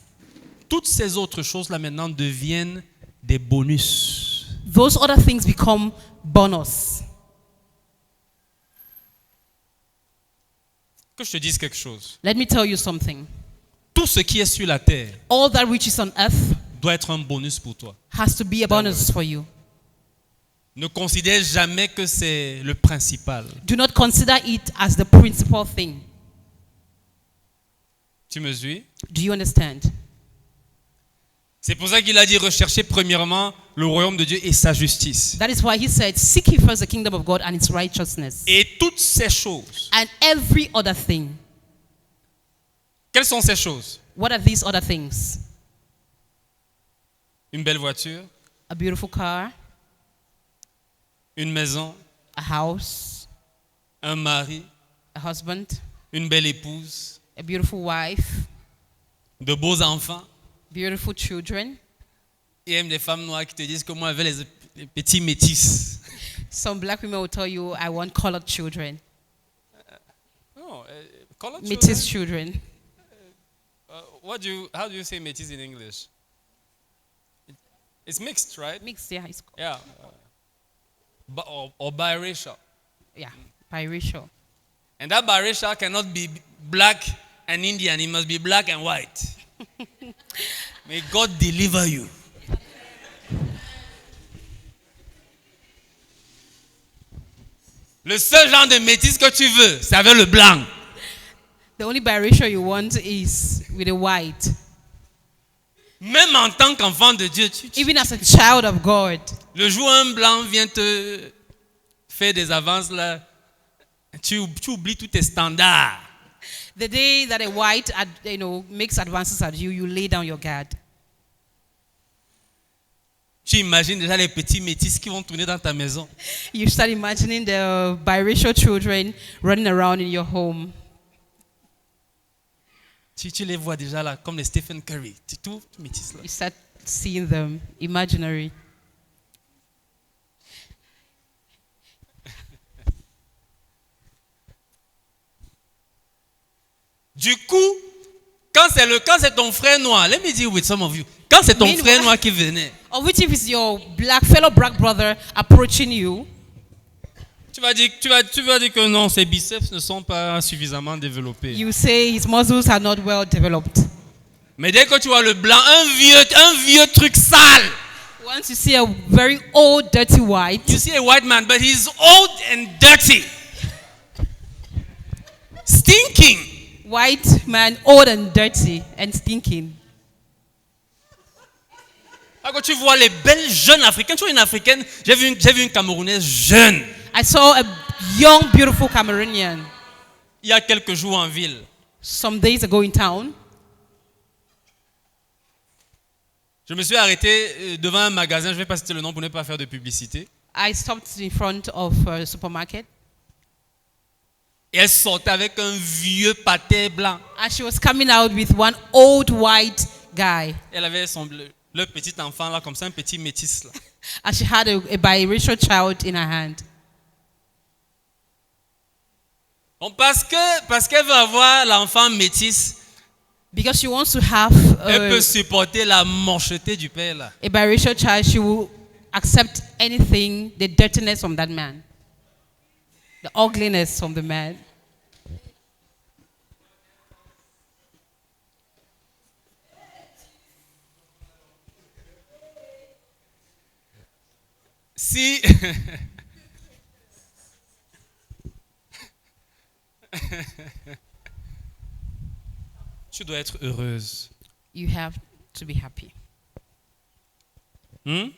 [SPEAKER 1] toutes ces autres choses-là maintenant deviennent des bonus.
[SPEAKER 2] those other things become bonus.
[SPEAKER 1] Que je te dise quelque chose.
[SPEAKER 2] Let me tell you something.
[SPEAKER 1] Tout ce qui est sur la terre
[SPEAKER 2] All that which is on earth
[SPEAKER 1] doit être un bonus pour toi.
[SPEAKER 2] has to be a bonus for you.
[SPEAKER 1] Ne considère jamais que c'est le principal.
[SPEAKER 2] Do not consider it as the principal thing.
[SPEAKER 1] Tu me suis?
[SPEAKER 2] Do you understand?
[SPEAKER 1] C'est pour ça qu'il a dit rechercher premièrement le royaume de Dieu et sa justice.
[SPEAKER 2] That is why he said, seek ye first the kingdom of God and its righteousness.
[SPEAKER 1] Et toutes ces choses.
[SPEAKER 2] And every other thing.
[SPEAKER 1] Quelles sont ces choses?
[SPEAKER 2] What are these other things?
[SPEAKER 1] Une belle voiture,
[SPEAKER 2] A beautiful car,
[SPEAKER 1] une maison,
[SPEAKER 2] a house,
[SPEAKER 1] un mari,
[SPEAKER 2] a husband,
[SPEAKER 1] une belle épouse,
[SPEAKER 2] a beautiful wife,
[SPEAKER 1] de beaux enfants.
[SPEAKER 2] beautiful children.
[SPEAKER 1] Il y a même des femmes noires qui te disent que moi, je veux les petits métis.
[SPEAKER 2] Some black women will tell you, I want colored children,
[SPEAKER 1] Non, colored
[SPEAKER 2] métis
[SPEAKER 1] children.
[SPEAKER 2] children.
[SPEAKER 1] How do you say métis in English? It's mixed, right?
[SPEAKER 2] Mixed, yeah, it's,
[SPEAKER 1] Yeah. Or biracial.
[SPEAKER 2] yeah, biracial.
[SPEAKER 1] And that biracial cannot be black and Indian. It must be black and white. May God deliver you. Le seul genre de métis que tu veux, c'est avec le blanc.
[SPEAKER 2] The only biracial you want is with a white.
[SPEAKER 1] Même en tant qu'enfant de Dieu,
[SPEAKER 2] Even as a child of God,
[SPEAKER 1] le jour où un blanc vient te faire des avances là, tu oublies tous tes standards.
[SPEAKER 2] the day that a white, makes advances at you, you lay down your guard.
[SPEAKER 1] Tu imagines déjà les petits métis qui vont tourner dans ta maison.
[SPEAKER 2] You start imagining the biracial children running around in your home.
[SPEAKER 1] Tu les vois déjà là, comme les Stephen Curry. Tu tout métis là.
[SPEAKER 2] You start seeing them, imaginary.
[SPEAKER 1] Du coup, quand c'est ton frère noir, let me deal with some of you. Quand c'est ton frère noir qui venait,
[SPEAKER 2] Or which if it's your fellow black brother approaching you,
[SPEAKER 1] tu vas dire que non, ses biceps ne sont pas suffisamment développés.
[SPEAKER 2] you say his muscles are not well developed.
[SPEAKER 1] Mais dès que tu vois le blanc, un vieux truc sale.
[SPEAKER 2] Once you see a very old, dirty white,
[SPEAKER 1] You see a white man, but he's old and dirty. Stinking.
[SPEAKER 2] white man, old and dirty and stinking.
[SPEAKER 1] Quand tu vois les belles jeunes africaines, tu vois une africaine, j'ai vu une Camerounaise jeune.
[SPEAKER 2] I saw a young, beautiful Cameroonian
[SPEAKER 1] Il y a quelques jours en ville.
[SPEAKER 2] some days ago in town.
[SPEAKER 1] Je me suis arrêté devant un magasin, je ne vais pas citer le nom pour ne pas faire de publicité.
[SPEAKER 2] I stopped in front of a supermarket.
[SPEAKER 1] Et elle sortait avec un vieux paté blanc.
[SPEAKER 2] And she was coming out with one old white guy.
[SPEAKER 1] Elle avait le petit enfant là, comme ça, un petit métis là.
[SPEAKER 2] And she had a biracial child in her hand.
[SPEAKER 1] Parce qu'elle veut avoir l'enfant métis,
[SPEAKER 2] Because she wants to have
[SPEAKER 1] elle peut supporter la mocheté du père là.
[SPEAKER 2] a biracial child, she will accept anything, the dirtiness from that man, the ugliness from the man.
[SPEAKER 1] Si tu dois être heureuse.
[SPEAKER 2] You have to be happy.
[SPEAKER 1] Hmm?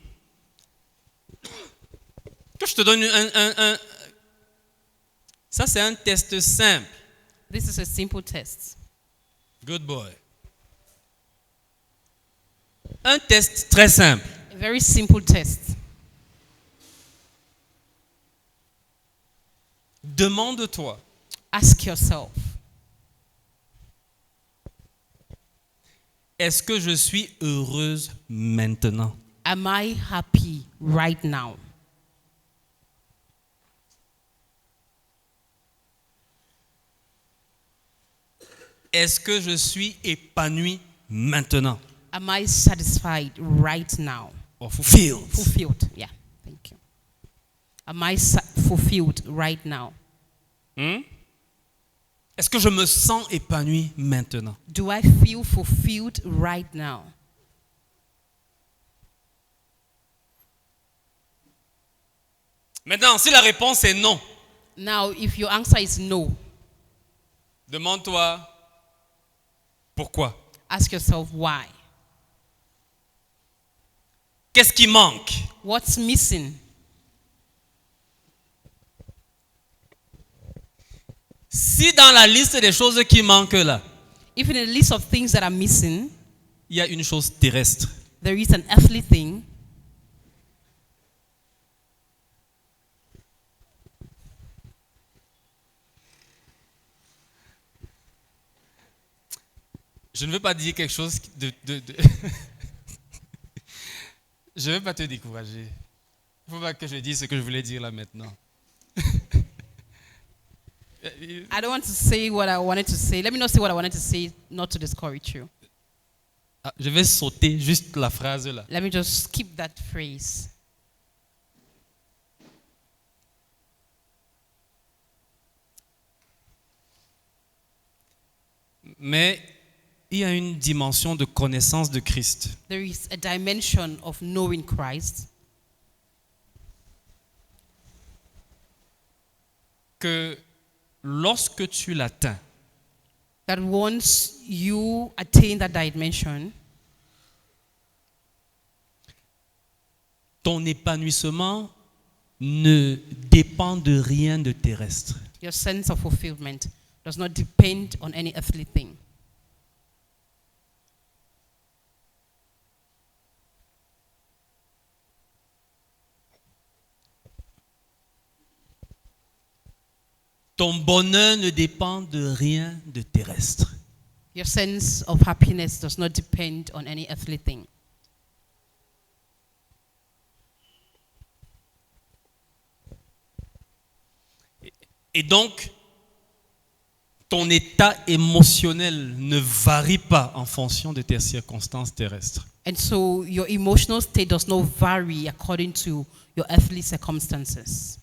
[SPEAKER 1] Que je te donne ça c'est un test simple.
[SPEAKER 2] This is a simple test.
[SPEAKER 1] Good boy. Un test très simple.
[SPEAKER 2] A very simple test.
[SPEAKER 1] Demande-toi,
[SPEAKER 2] Ask yourself,
[SPEAKER 1] est-ce que je suis heureuse maintenant?
[SPEAKER 2] am I happy right now?
[SPEAKER 1] Est-ce que je suis épanoui maintenant?
[SPEAKER 2] Am I satisfied right now?
[SPEAKER 1] Or fulfilled?
[SPEAKER 2] Fulfilled. Yeah, thank you. Am I fulfilled right now?
[SPEAKER 1] Hmm? Est-ce que je me sens épanoui maintenant?
[SPEAKER 2] Do I feel fulfilled right now?
[SPEAKER 1] Maintenant, si la réponse est non,
[SPEAKER 2] Now, if your answer is no,
[SPEAKER 1] demande-toi pourquoi.
[SPEAKER 2] ask yourself why.
[SPEAKER 1] Qu'est-ce qui manque?
[SPEAKER 2] What's missing?
[SPEAKER 1] Si dans la liste des choses qui manquent là,
[SPEAKER 2] If in a list of things that are missing,
[SPEAKER 1] il y a une chose terrestre,
[SPEAKER 2] there is an earthly thing,
[SPEAKER 1] je ne veux pas dire quelque chose de je ne veux pas te décourager. Il ne faut pas que je dise ce que je voulais dire là maintenant.
[SPEAKER 2] I don't want to say what I wanted to say. Let me not say what I wanted to say, not to discourage you.
[SPEAKER 1] Ah, je vais sauter juste la phrase là.
[SPEAKER 2] Let me just skip that phrase.
[SPEAKER 1] Mais il y a une dimension de connaissance de Christ
[SPEAKER 2] There is a dimension of knowing Christ
[SPEAKER 1] que lorsque tu l'atteins,
[SPEAKER 2] that once you attain that dimension,
[SPEAKER 1] ton épanouissement ne dépend de rien de terrestre.
[SPEAKER 2] your sense of fulfillment does not depend on any earthly thing.
[SPEAKER 1] Ton bonheur ne dépend de rien de terrestre.
[SPEAKER 2] Your sense of happiness does not depend on any earthly thing.
[SPEAKER 1] Et donc, ton état émotionnel ne varie pas en fonction de tes circonstances terrestres.
[SPEAKER 2] And so your emotional state does not vary according to your earthly circumstances.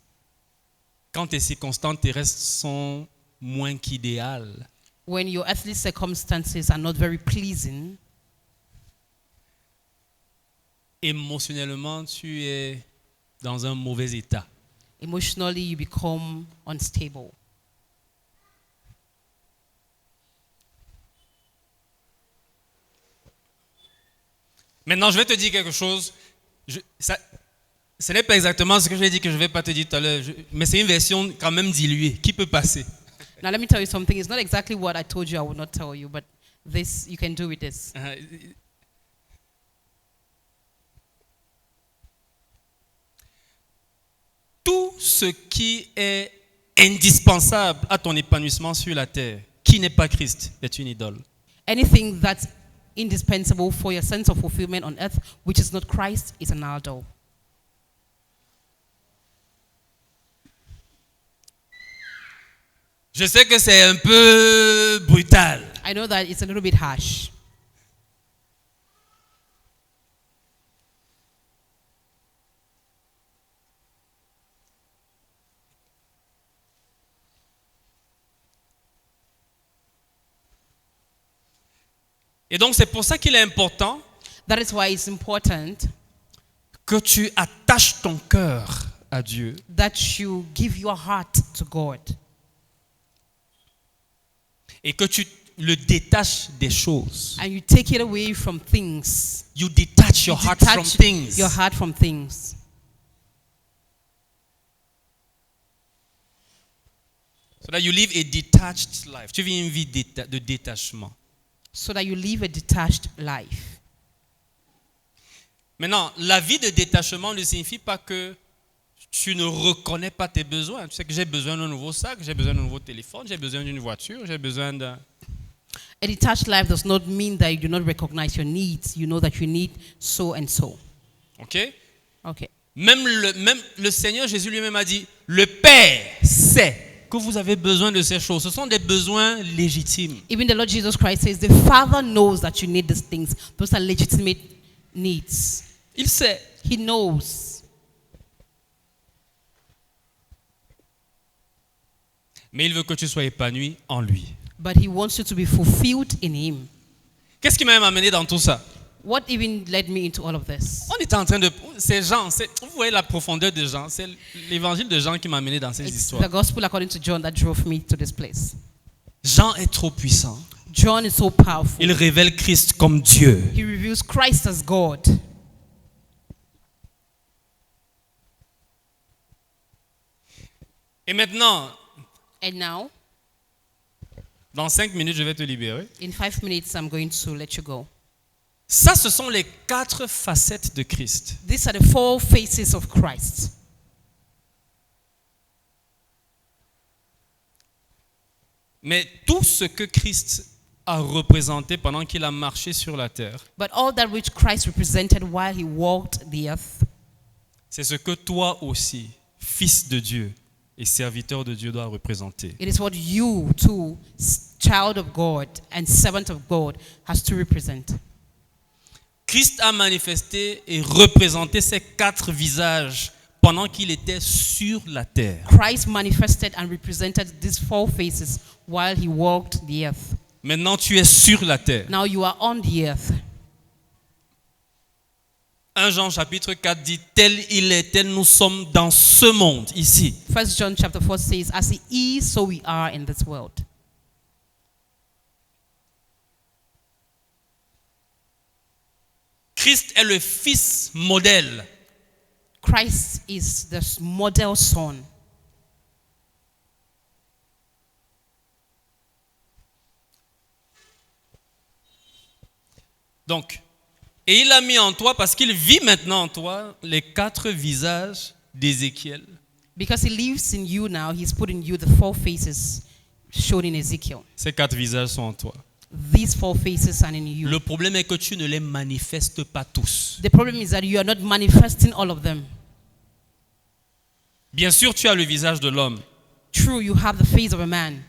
[SPEAKER 1] Quand tes circonstances terrestres sont moins qu'idéales,
[SPEAKER 2] When your earthly circumstances are not very pleasing,
[SPEAKER 1] émotionnellement, tu es dans un mauvais état.
[SPEAKER 2] emotionally you become unstable.
[SPEAKER 1] Maintenant, je vais te dire quelque chose. Ce n'est pas exactement ce que j'ai dit que je ne vais pas te dire tout à l'heure, mais c'est une version quand même diluée qui peut passer.
[SPEAKER 2] Now let me tell you something. It's not exactly what I told you I would not tell you, but this you can do with this.
[SPEAKER 1] Tout ce qui est indispensable à ton épanouissement sur la terre, qui n'est pas Christ, est une idole.
[SPEAKER 2] Anything that's indispensable for your sense of fulfillment on earth, which is not Christ, is an idol.
[SPEAKER 1] Je sais que c'est un peu brutal.
[SPEAKER 2] I know that it's a little bit harsh.
[SPEAKER 1] Et donc c'est pour ça qu'il est important
[SPEAKER 2] That is why it's important
[SPEAKER 1] que tu attaches ton cœur à Dieu.
[SPEAKER 2] that you give your heart to God
[SPEAKER 1] Et que tu le détaches des choses.
[SPEAKER 2] and you take it away from things.
[SPEAKER 1] You detach your
[SPEAKER 2] You
[SPEAKER 1] heart from
[SPEAKER 2] detach
[SPEAKER 1] things.
[SPEAKER 2] your heart from things.
[SPEAKER 1] So that you live a detached life. Tu vis une vie de détachement.
[SPEAKER 2] So that you live a detached life.
[SPEAKER 1] Maintenant, la vie de détachement ne signifie pas que tu ne reconnais pas tes besoins. Tu sais que j'ai besoin d'un nouveau sac, j'ai besoin d'un nouveau téléphone, j'ai besoin d'une voiture, j'ai besoin d'un...
[SPEAKER 2] A detached life does not mean that you do not recognize your needs. You know that you need so and so.
[SPEAKER 1] OK?
[SPEAKER 2] Okay.
[SPEAKER 1] Même le Seigneur Jésus lui-même a dit, le Père sait que vous avez besoin de ces choses. Ce sont des besoins légitimes.
[SPEAKER 2] Even the Lord Jesus Christ says the Father knows that you need these things. Those are legitimate needs.
[SPEAKER 1] Il sait.
[SPEAKER 2] He knows.
[SPEAKER 1] Mais il veut que tu sois épanoui en lui.
[SPEAKER 2] But He wants you to be fulfilled in Him.
[SPEAKER 1] Qu'est-ce qui m'a même amené dans tout ça?
[SPEAKER 2] What even led me into all of this?
[SPEAKER 1] On était en train de... Ces gens, vous voyez la profondeur de Jean. C'est l'évangile de Jean qui m'a amené dans ces
[SPEAKER 2] It's
[SPEAKER 1] histoires.
[SPEAKER 2] the gospel according to John that drove me to this place.
[SPEAKER 1] Jean est trop puissant.
[SPEAKER 2] John is so powerful.
[SPEAKER 1] Il révèle Christ comme Dieu.
[SPEAKER 2] He reveals Christ as God.
[SPEAKER 1] Et maintenant,
[SPEAKER 2] And now,
[SPEAKER 1] dans 5 minutes, je vais te libérer.
[SPEAKER 2] in 5 minutes, I'm going to let you go.
[SPEAKER 1] Ça, ce sont les 4 facettes de Christ.
[SPEAKER 2] These are the 4 faces of Christ.
[SPEAKER 1] Mais tout ce que Christ a représenté pendant qu'il a marché sur la terre,
[SPEAKER 2] But all that which Christ represented while He walked the earth,
[SPEAKER 1] c'est ce que toi aussi, fils de Dieu et serviteur de Dieu, dois représenter.
[SPEAKER 2] it is what you too, child of God and servant of God, has to represent.
[SPEAKER 1] Christ a manifesté et représenté ces 4 visages pendant qu'il était sur la terre.
[SPEAKER 2] Christ manifested and represented these 4 faces while He walked the earth.
[SPEAKER 1] Maintenant, tu es sur la terre.
[SPEAKER 2] Now you are on the earth.
[SPEAKER 1] 1 Jean chapitre 4 dit, tel il est, tel nous sommes dans ce monde, ici.
[SPEAKER 2] 1 John chapter 4 says, as He is, so we are in this world.
[SPEAKER 1] Christ est le fils modèle.
[SPEAKER 2] Christ is the model son.
[SPEAKER 1] Donc, et il a mis en toi, parce qu'il vit maintenant en toi, les 4 visages d'Ézéchiel.
[SPEAKER 2] Because He lives in you now, He's put in you the 4 faces shown in Ezekiel.
[SPEAKER 1] Ces 4 visages sont en toi.
[SPEAKER 2] These 4 faces are in you.
[SPEAKER 1] Le problème est que tu ne les manifestes pas tous.
[SPEAKER 2] The problem is that you are not manifesting all of them.
[SPEAKER 1] Bien sûr, tu as le visage de l'homme.
[SPEAKER 2] True, you have the face of a man,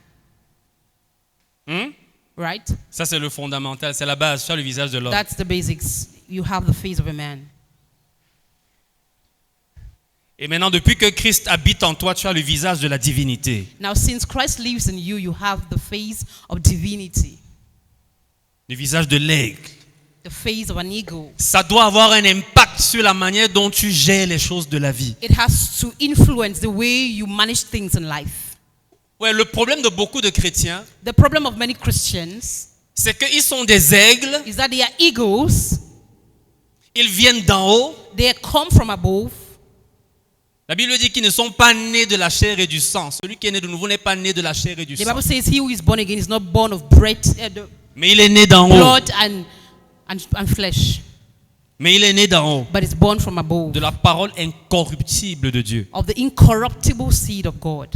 [SPEAKER 1] Hein?
[SPEAKER 2] right?
[SPEAKER 1] Ça, c'est le fondamental, c'est la base. Tu as le visage de l'homme.
[SPEAKER 2] That's the basics. You have the face of a man.
[SPEAKER 1] Et maintenant, depuis que Christ habite en toi, tu as le visage de la divinité.
[SPEAKER 2] Now, since Christ lives in you, you have the face of divinity,
[SPEAKER 1] Le visage de l'aigle.
[SPEAKER 2] the face of an eagle.
[SPEAKER 1] Ça doit avoir un impact sur la manière dont tu gères les choses de la vie.
[SPEAKER 2] It has to influence the way you manage things in life.
[SPEAKER 1] Ouais, le problème de beaucoup de chrétiens,
[SPEAKER 2] The problem of many Christians
[SPEAKER 1] c'est qu'ils sont des aigles,
[SPEAKER 2] is that they are eagles.
[SPEAKER 1] ils viennent d'en haut.
[SPEAKER 2] They come from above.
[SPEAKER 1] La Bible dit qu'ils ne sont pas nés de la chair et du sang. Celui qui est né de nouveau n'est pas né de la chair et du
[SPEAKER 2] The
[SPEAKER 1] sang.
[SPEAKER 2] Bible says he who is born again is not born of bread,
[SPEAKER 1] Mais il est né d'en haut.
[SPEAKER 2] blood and flesh,
[SPEAKER 1] Mais il est né d'en haut.
[SPEAKER 2] but is born from above,
[SPEAKER 1] De la parole incorruptible de Dieu.
[SPEAKER 2] of the incorruptible seed of God.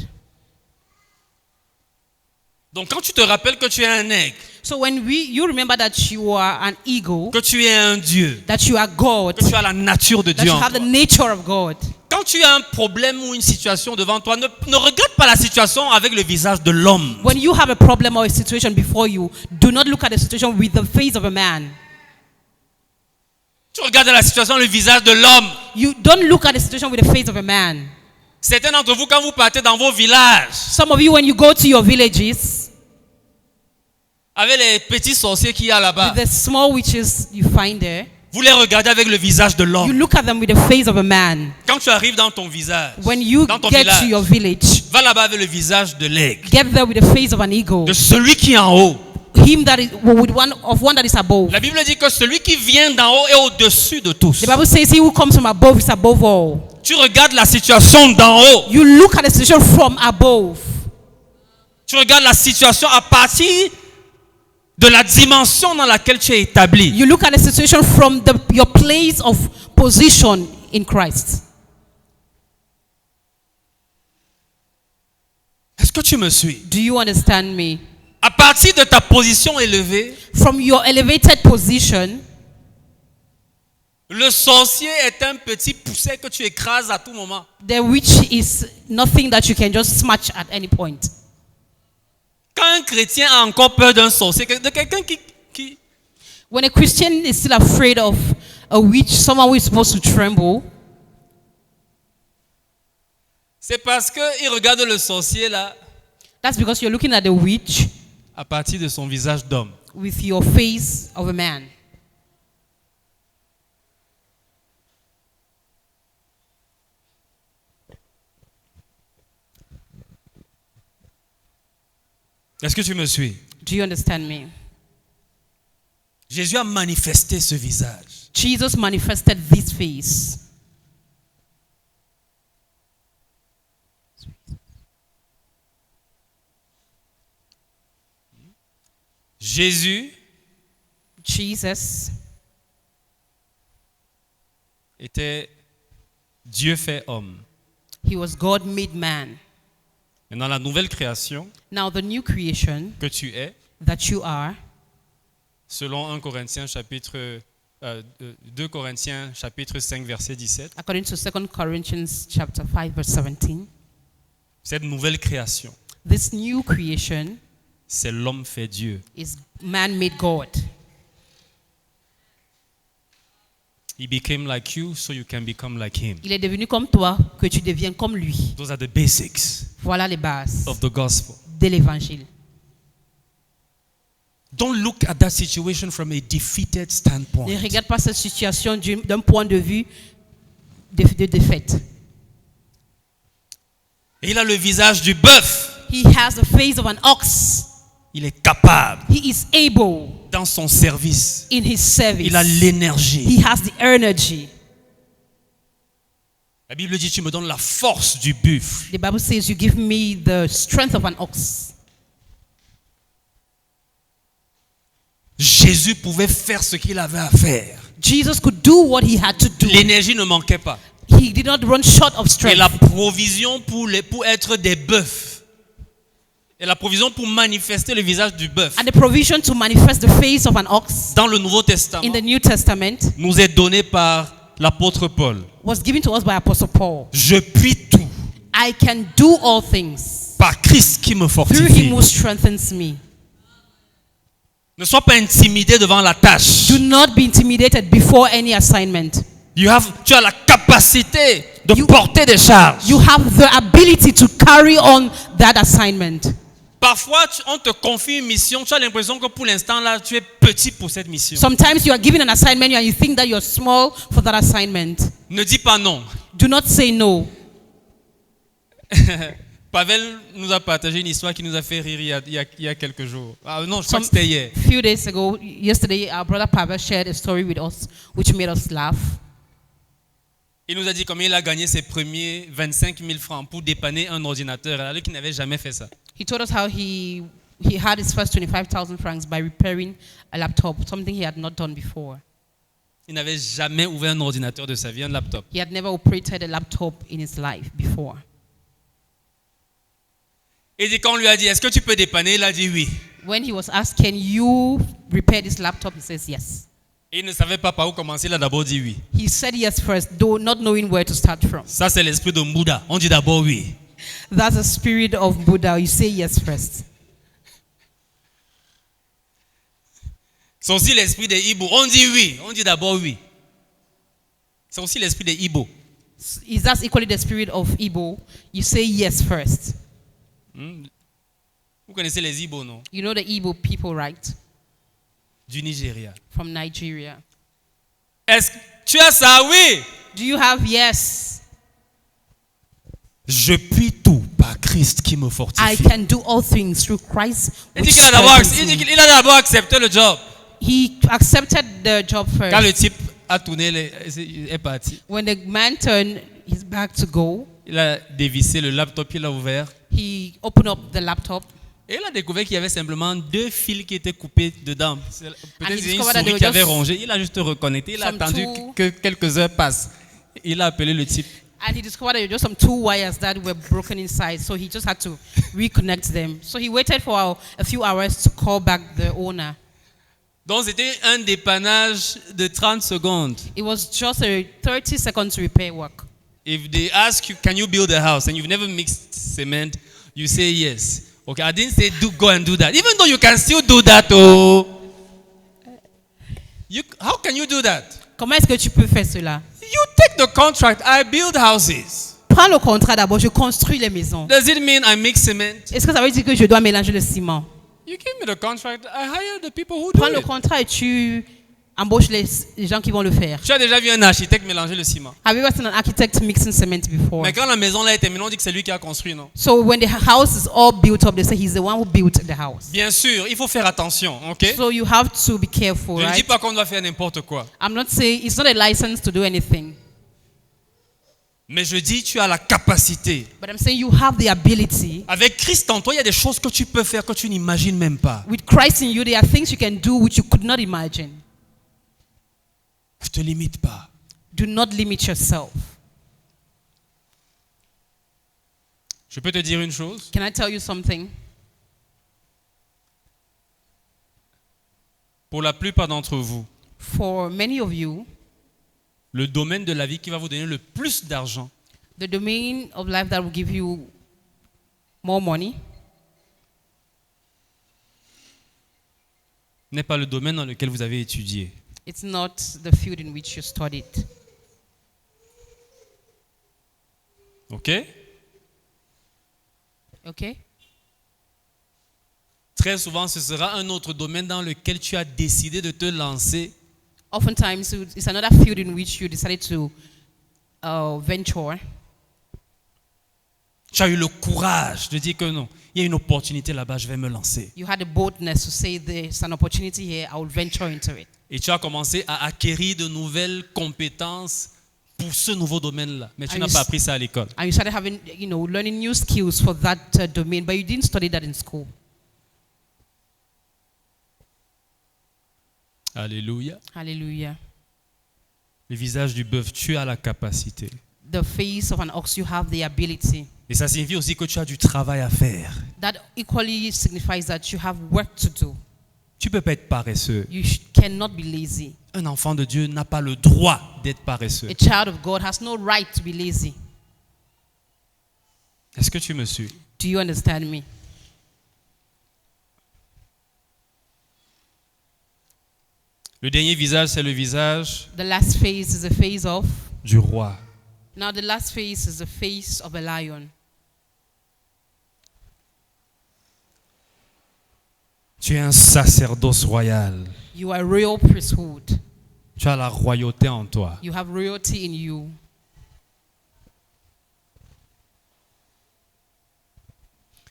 [SPEAKER 1] Donc quand tu te rappelles que tu es un aigle,
[SPEAKER 2] So when you remember that you are an eagle,
[SPEAKER 1] que tu es un Dieu,
[SPEAKER 2] that you are God,
[SPEAKER 1] que tu as la nature de
[SPEAKER 2] that
[SPEAKER 1] Dieu
[SPEAKER 2] you
[SPEAKER 1] en
[SPEAKER 2] have the
[SPEAKER 1] toi,
[SPEAKER 2] nature of God,
[SPEAKER 1] Quand tu as un problème ou une situation devant toi, ne regarde pas la situation avec le visage de l'homme.
[SPEAKER 2] When you have a problem or a situation before you, do not look at the situation with the face of a man.
[SPEAKER 1] Tu regardes la situation avec le visage de l'homme.
[SPEAKER 2] You don't look at the situation with the face of a man.
[SPEAKER 1] Certains d'entre vous, quand vous partez dans vos villages,
[SPEAKER 2] Some of you, when you go to your villages,
[SPEAKER 1] avec les petits sorciers qu'il y a là-bas,
[SPEAKER 2] with the small witches you find there,
[SPEAKER 1] vous les regardez avec le visage de
[SPEAKER 2] you
[SPEAKER 1] l'homme.
[SPEAKER 2] look at them with the face of a man.
[SPEAKER 1] Quand tu arrives dans ton visage,
[SPEAKER 2] When you
[SPEAKER 1] dans ton
[SPEAKER 2] get
[SPEAKER 1] village,
[SPEAKER 2] to your village,
[SPEAKER 1] va là-bas avec le visage de l'aigle,
[SPEAKER 2] get there with the face of an eagle.
[SPEAKER 1] de celui qui est en haut.
[SPEAKER 2] Him that is with one that is above.
[SPEAKER 1] La Bible dit que celui qui vient d'en haut est au-dessus de tous.
[SPEAKER 2] The Bible says he who comes from above is above all.
[SPEAKER 1] Tu regardes la situation d'en haut.
[SPEAKER 2] You look at the situation from above.
[SPEAKER 1] Tu regardes la situation à partir de la dimension dans laquelle tu es établi.
[SPEAKER 2] You look at the situation from your place of position in Christ.
[SPEAKER 1] Est-ce que tu me suis?
[SPEAKER 2] Do you understand me?
[SPEAKER 1] À partir de ta position élevée,
[SPEAKER 2] From your elevated position,
[SPEAKER 1] le sorcier est un petit pousset que tu écrases à tout moment.
[SPEAKER 2] the witch is nothing that you can just smash at any point.
[SPEAKER 1] Quand un chrétien a encore peur d'un sorcier, de quelqu'un qui
[SPEAKER 2] When a Christian is still afraid of a witch, someone who is supposed to tremble,
[SPEAKER 1] c'est parce qu'il regarde le sorcier là
[SPEAKER 2] that's because you're looking at the witch
[SPEAKER 1] à partir de son visage d'homme.
[SPEAKER 2] with your face of a man.
[SPEAKER 1] Est-ce que tu me suis?
[SPEAKER 2] Do you understand me?
[SPEAKER 1] Jésus a manifesté ce visage.
[SPEAKER 2] Jesus manifested this face.
[SPEAKER 1] Jésus
[SPEAKER 2] Jesus
[SPEAKER 1] était Dieu fait homme.
[SPEAKER 2] he was God made man.
[SPEAKER 1] Et dans la nouvelle création
[SPEAKER 2] Now the new creation
[SPEAKER 1] que tu es,
[SPEAKER 2] that you are,
[SPEAKER 1] selon 1 Corinthiens chapitre 2 Corinthiens chapitre 5 verset 17,
[SPEAKER 2] according to 2 Corinthians chapter 5 verse 17,
[SPEAKER 1] cette nouvelle création,
[SPEAKER 2] this new creation
[SPEAKER 1] c'est l'homme fait Dieu.
[SPEAKER 2] is man made God.
[SPEAKER 1] He became like you so you can become like him.
[SPEAKER 2] Il est devenu comme toi, que tu deviennes comme lui.
[SPEAKER 1] Those are the basics
[SPEAKER 2] Voilà les bases
[SPEAKER 1] of the gospel.
[SPEAKER 2] de l'évangile.
[SPEAKER 1] Don't look at that situation from a defeated standpoint.
[SPEAKER 2] Ne regarde pas cette situation d'un point de vue de défaite.
[SPEAKER 1] Et il a le visage du bœuf.
[SPEAKER 2] He has the face of an ox.
[SPEAKER 1] Il est capable
[SPEAKER 2] He is able
[SPEAKER 1] dans son service.
[SPEAKER 2] in his service.
[SPEAKER 1] Il a l'énergie.
[SPEAKER 2] He has the energy.
[SPEAKER 1] La Bible dit, tu me donnes la force du buffle.
[SPEAKER 2] The Bible says you give me the strength of an ox.
[SPEAKER 1] Jésus pouvait faire ce qu'il avait à faire.
[SPEAKER 2] Jesus could do what he had to do.
[SPEAKER 1] L'énergie ne manquait pas.
[SPEAKER 2] He did not run short of
[SPEAKER 1] Et
[SPEAKER 2] strength.
[SPEAKER 1] la provision pour être des bœufs. Et la provision pour manifester le visage du bœuf.
[SPEAKER 2] And the provision to manifest the face of an ox
[SPEAKER 1] Dans le Nouveau Testament,
[SPEAKER 2] in the New Testament
[SPEAKER 1] nous est donné par l'apôtre Paul.
[SPEAKER 2] was given to us by Apostle Paul.
[SPEAKER 1] Je puis tout
[SPEAKER 2] I can do all things
[SPEAKER 1] par Christ qui me
[SPEAKER 2] through
[SPEAKER 1] fortifie.
[SPEAKER 2] him who strengthens me.
[SPEAKER 1] Ne sois pas intimidé devant la tâche.
[SPEAKER 2] Do not be intimidated before any assignment.
[SPEAKER 1] Tu as la capacité de porter des charges.
[SPEAKER 2] You have the ability to carry on that assignment.
[SPEAKER 1] Parfois, on te confie une mission, tu as l'impression que pour l'instant là, tu es petit pour cette mission.
[SPEAKER 2] Sometimes you are given an assignment and you think that you're small for that assignment.
[SPEAKER 1] Ne dis pas non.
[SPEAKER 2] Do not say no.
[SPEAKER 1] Pavel nous a partagé une histoire qui nous a fait rire il y a quelques jours. Ah non, je crois que c'était hier.
[SPEAKER 2] Few days ago, yesterday, our brother Pavel shared a story with us which made us laugh.
[SPEAKER 1] Il nous a dit combien il a gagné ses premiers 25 000 francs pour dépanner un ordinateur alors qu'il n'avait jamais fait ça.
[SPEAKER 2] He told us how he had his first 25,000 francs by repairing a laptop, something he had not done before.
[SPEAKER 1] Il n'avait jamais ouvert un ordinateur de sa vie, un laptop.
[SPEAKER 2] He had never operated a laptop in his life before.
[SPEAKER 1] Et quand on lui a dit, est-ce que tu peux dépanner? Il a dit oui.
[SPEAKER 2] When he was asked, can you repair this laptop? He says yes.
[SPEAKER 1] Il ne savait pas par où commencer, il a d'abord dit oui.
[SPEAKER 2] He said yes first, though not knowing where to start from.
[SPEAKER 1] Ça, c'est l'esprit de Bouddha. On dit d'abord oui.
[SPEAKER 2] That's the spirit of Buddha. You say yes first.
[SPEAKER 1] C'est aussi l'esprit des Igbo. On dit oui. On dit d'abord oui. C'est aussi l'esprit des Igbo.
[SPEAKER 2] Is that equally the spirit of Igbo? You say yes first.
[SPEAKER 1] Vous connaissez les Igbo, non?
[SPEAKER 2] You know the Igbo people, right?
[SPEAKER 1] Du Nigeria.
[SPEAKER 2] From Nigeria.
[SPEAKER 1] Est-ce que tu as ça? Oui.
[SPEAKER 2] Do you have yes?
[SPEAKER 1] Je puis tout par Christ qui me
[SPEAKER 2] I
[SPEAKER 1] fortifie.
[SPEAKER 2] can do all things through Christ.
[SPEAKER 1] Il
[SPEAKER 2] which
[SPEAKER 1] dit qu'il a d'abord
[SPEAKER 2] strengthens me.
[SPEAKER 1] il a d'abord accepté le job.
[SPEAKER 2] He accepted the job
[SPEAKER 1] Quand
[SPEAKER 2] first.
[SPEAKER 1] le type a tourné, il est parti.
[SPEAKER 2] When the man turned his back to go,
[SPEAKER 1] Il a dévissé le laptop, il l'a ouvert.
[SPEAKER 2] he opened up the laptop
[SPEAKER 1] Et il a découvert qu'il y avait simplement 2 fils qui étaient coupés dedans.
[SPEAKER 2] And
[SPEAKER 1] Peut-être
[SPEAKER 2] he
[SPEAKER 1] c'est une
[SPEAKER 2] discovered that
[SPEAKER 1] souris
[SPEAKER 2] they were
[SPEAKER 1] qui avait
[SPEAKER 2] just
[SPEAKER 1] rongé. Il a juste reconnecté. Il a
[SPEAKER 2] some
[SPEAKER 1] attendu
[SPEAKER 2] two-
[SPEAKER 1] que quelques heures passent. Il a appelé le type.
[SPEAKER 2] and he discovered there were just some 2 wires that were broken inside, so he just had to reconnect them. So he waited for a few hours to call back the owner.
[SPEAKER 1] Donc c'était un dépannage de 30 secondes.
[SPEAKER 2] It was just a 30 seconds repair work.
[SPEAKER 1] If they ask you, can you build a house, and you've never mixed cement, you say yes. Okay, I didn't say go and do that. Even though you can still do that, oh. How can you do that?
[SPEAKER 2] Comment est-ce que tu peux faire cela?
[SPEAKER 1] You take the contract, I build houses.
[SPEAKER 2] Prends le contrat d'abord, je construis les maisons.
[SPEAKER 1] Does it mean I mix cement?
[SPEAKER 2] Est-ce que ça veut dire que je dois mélanger le ciment?
[SPEAKER 1] You give me the contract, I hire the people who
[SPEAKER 2] Prends
[SPEAKER 1] do
[SPEAKER 2] le
[SPEAKER 1] it.
[SPEAKER 2] contrat et tu embauches les gens qui vont le faire.
[SPEAKER 1] Tu as déjà vu un architecte mélanger le ciment.
[SPEAKER 2] Have you ever seen an architect mixing cement before?
[SPEAKER 1] Mais quand la maison là est terminée, on dit que c'est lui qui a construit, non?
[SPEAKER 2] So when the house is all built up, they say he's the one who built the house.
[SPEAKER 1] Bien sûr, il faut faire attention, ok?
[SPEAKER 2] So you have to be careful,
[SPEAKER 1] Je ne dis
[SPEAKER 2] right?
[SPEAKER 1] pas qu'on doit faire n'importe quoi.
[SPEAKER 2] I'm not saying it's not a license to do anything,
[SPEAKER 1] Mais je dis, tu as la capacité.
[SPEAKER 2] but I'm saying you have the ability.
[SPEAKER 1] Avec Christ en toi, il y a des choses que tu peux faire que tu n'imagines même pas.
[SPEAKER 2] With Christ in you, there are things you can do which you could not imagine.
[SPEAKER 1] Ne te limite pas.
[SPEAKER 2] Do not limit yourself.
[SPEAKER 1] Je peux te dire une chose.
[SPEAKER 2] Can I tell you something?
[SPEAKER 1] Pour la plupart d'entre vous,
[SPEAKER 2] For many of you,
[SPEAKER 1] le domaine de la vie qui va vous donner le plus d'argent,
[SPEAKER 2] the domain of life that will give you more money
[SPEAKER 1] n'est pas le domaine dans lequel vous avez étudié.
[SPEAKER 2] it's not the field in which you studied.
[SPEAKER 1] Ok?
[SPEAKER 2] Okay?
[SPEAKER 1] Très souvent, ce sera un autre domaine dans lequel tu as décidé de te lancer.
[SPEAKER 2] Oftentimes, it's another field in which you decided to venture.
[SPEAKER 1] Tu as eu le courage de dire que non, il y a une opportunité là-bas, je vais me lancer.
[SPEAKER 2] You had the boldness to say there's an opportunity here, I will venture into it.
[SPEAKER 1] Et tu as commencé à acquérir de nouvelles compétences pour ce nouveau domaine-là. Mais tu
[SPEAKER 2] And
[SPEAKER 1] n'as
[SPEAKER 2] you
[SPEAKER 1] pas
[SPEAKER 2] s-
[SPEAKER 1] appris ça à l'école.
[SPEAKER 2] And you started having, learning new skills for that domain, but you didn't study that in school.
[SPEAKER 1] Alléluia.
[SPEAKER 2] Hallelujah.
[SPEAKER 1] Le visage du bœuf, tu as la capacité.
[SPEAKER 2] The face of an ox, you have the ability.
[SPEAKER 1] Et ça signifie aussi que tu as du travail à faire.
[SPEAKER 2] That equally signifies that you have work to do.
[SPEAKER 1] Tu ne peux pas être paresseux.
[SPEAKER 2] You cannot be lazy.
[SPEAKER 1] Un enfant de Dieu n'a pas le droit d'être paresseux.
[SPEAKER 2] A child of God has no right to be lazy.
[SPEAKER 1] Est-ce que tu me suis?
[SPEAKER 2] Do you understand me?
[SPEAKER 1] Le dernier visage, c'est le visage
[SPEAKER 2] The last face is the face of.
[SPEAKER 1] du roi.
[SPEAKER 2] Now, the last face is the face of a lion.
[SPEAKER 1] Tu es un sacerdoce royal.
[SPEAKER 2] You are royal priesthood.
[SPEAKER 1] Tu as la royauté en toi.
[SPEAKER 2] You have royalty in you.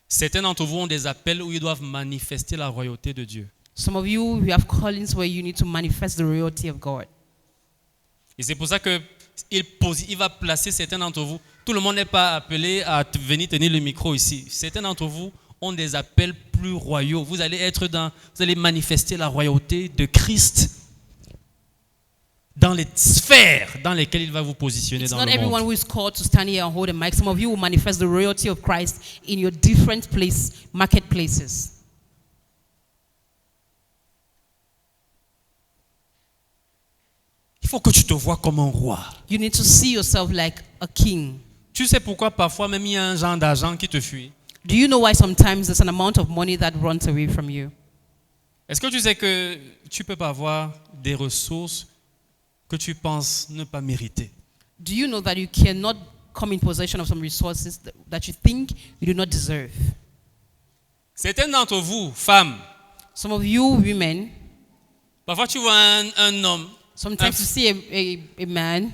[SPEAKER 1] Certains d'entre vous ont des appels où ils doivent manifester la royauté de Dieu.
[SPEAKER 2] Some of you have callings where you need to manifest the royalty of God.
[SPEAKER 1] Et c'est pour ça que il va placer certains d'entre vous. Tout le monde n'est pas appelé à venir tenir le micro ici. Certains d'entre vous ont des appels plus royaux. Vous allez manifester la royauté de Christ dans les sphères dans lesquelles il va vous positionner
[SPEAKER 2] It's
[SPEAKER 1] dans
[SPEAKER 2] not
[SPEAKER 1] le
[SPEAKER 2] everyone
[SPEAKER 1] monde.
[SPEAKER 2] who is called to stand here and hold a mic. Some of you will manifest the royalty of Christ in your different marketplaces.
[SPEAKER 1] Il faut que tu te vois comme un roi.
[SPEAKER 2] You need to see yourself like a king.
[SPEAKER 1] Tu sais pourquoi parfois même il y a un genre d'argent qui te fuit?
[SPEAKER 2] Do you know why sometimes there's an amount of money that runs away from you?
[SPEAKER 1] Est-ce que tu sais que tu peux pas avoir des ressources que tu penses ne pas mériter?
[SPEAKER 2] Do you know that you cannot come in possession of some resources that you think you do not deserve?
[SPEAKER 1] Certains d'entre vous, femmes,
[SPEAKER 2] Some of you women,
[SPEAKER 1] parfois tu vois un homme,
[SPEAKER 2] sometimes you see a man,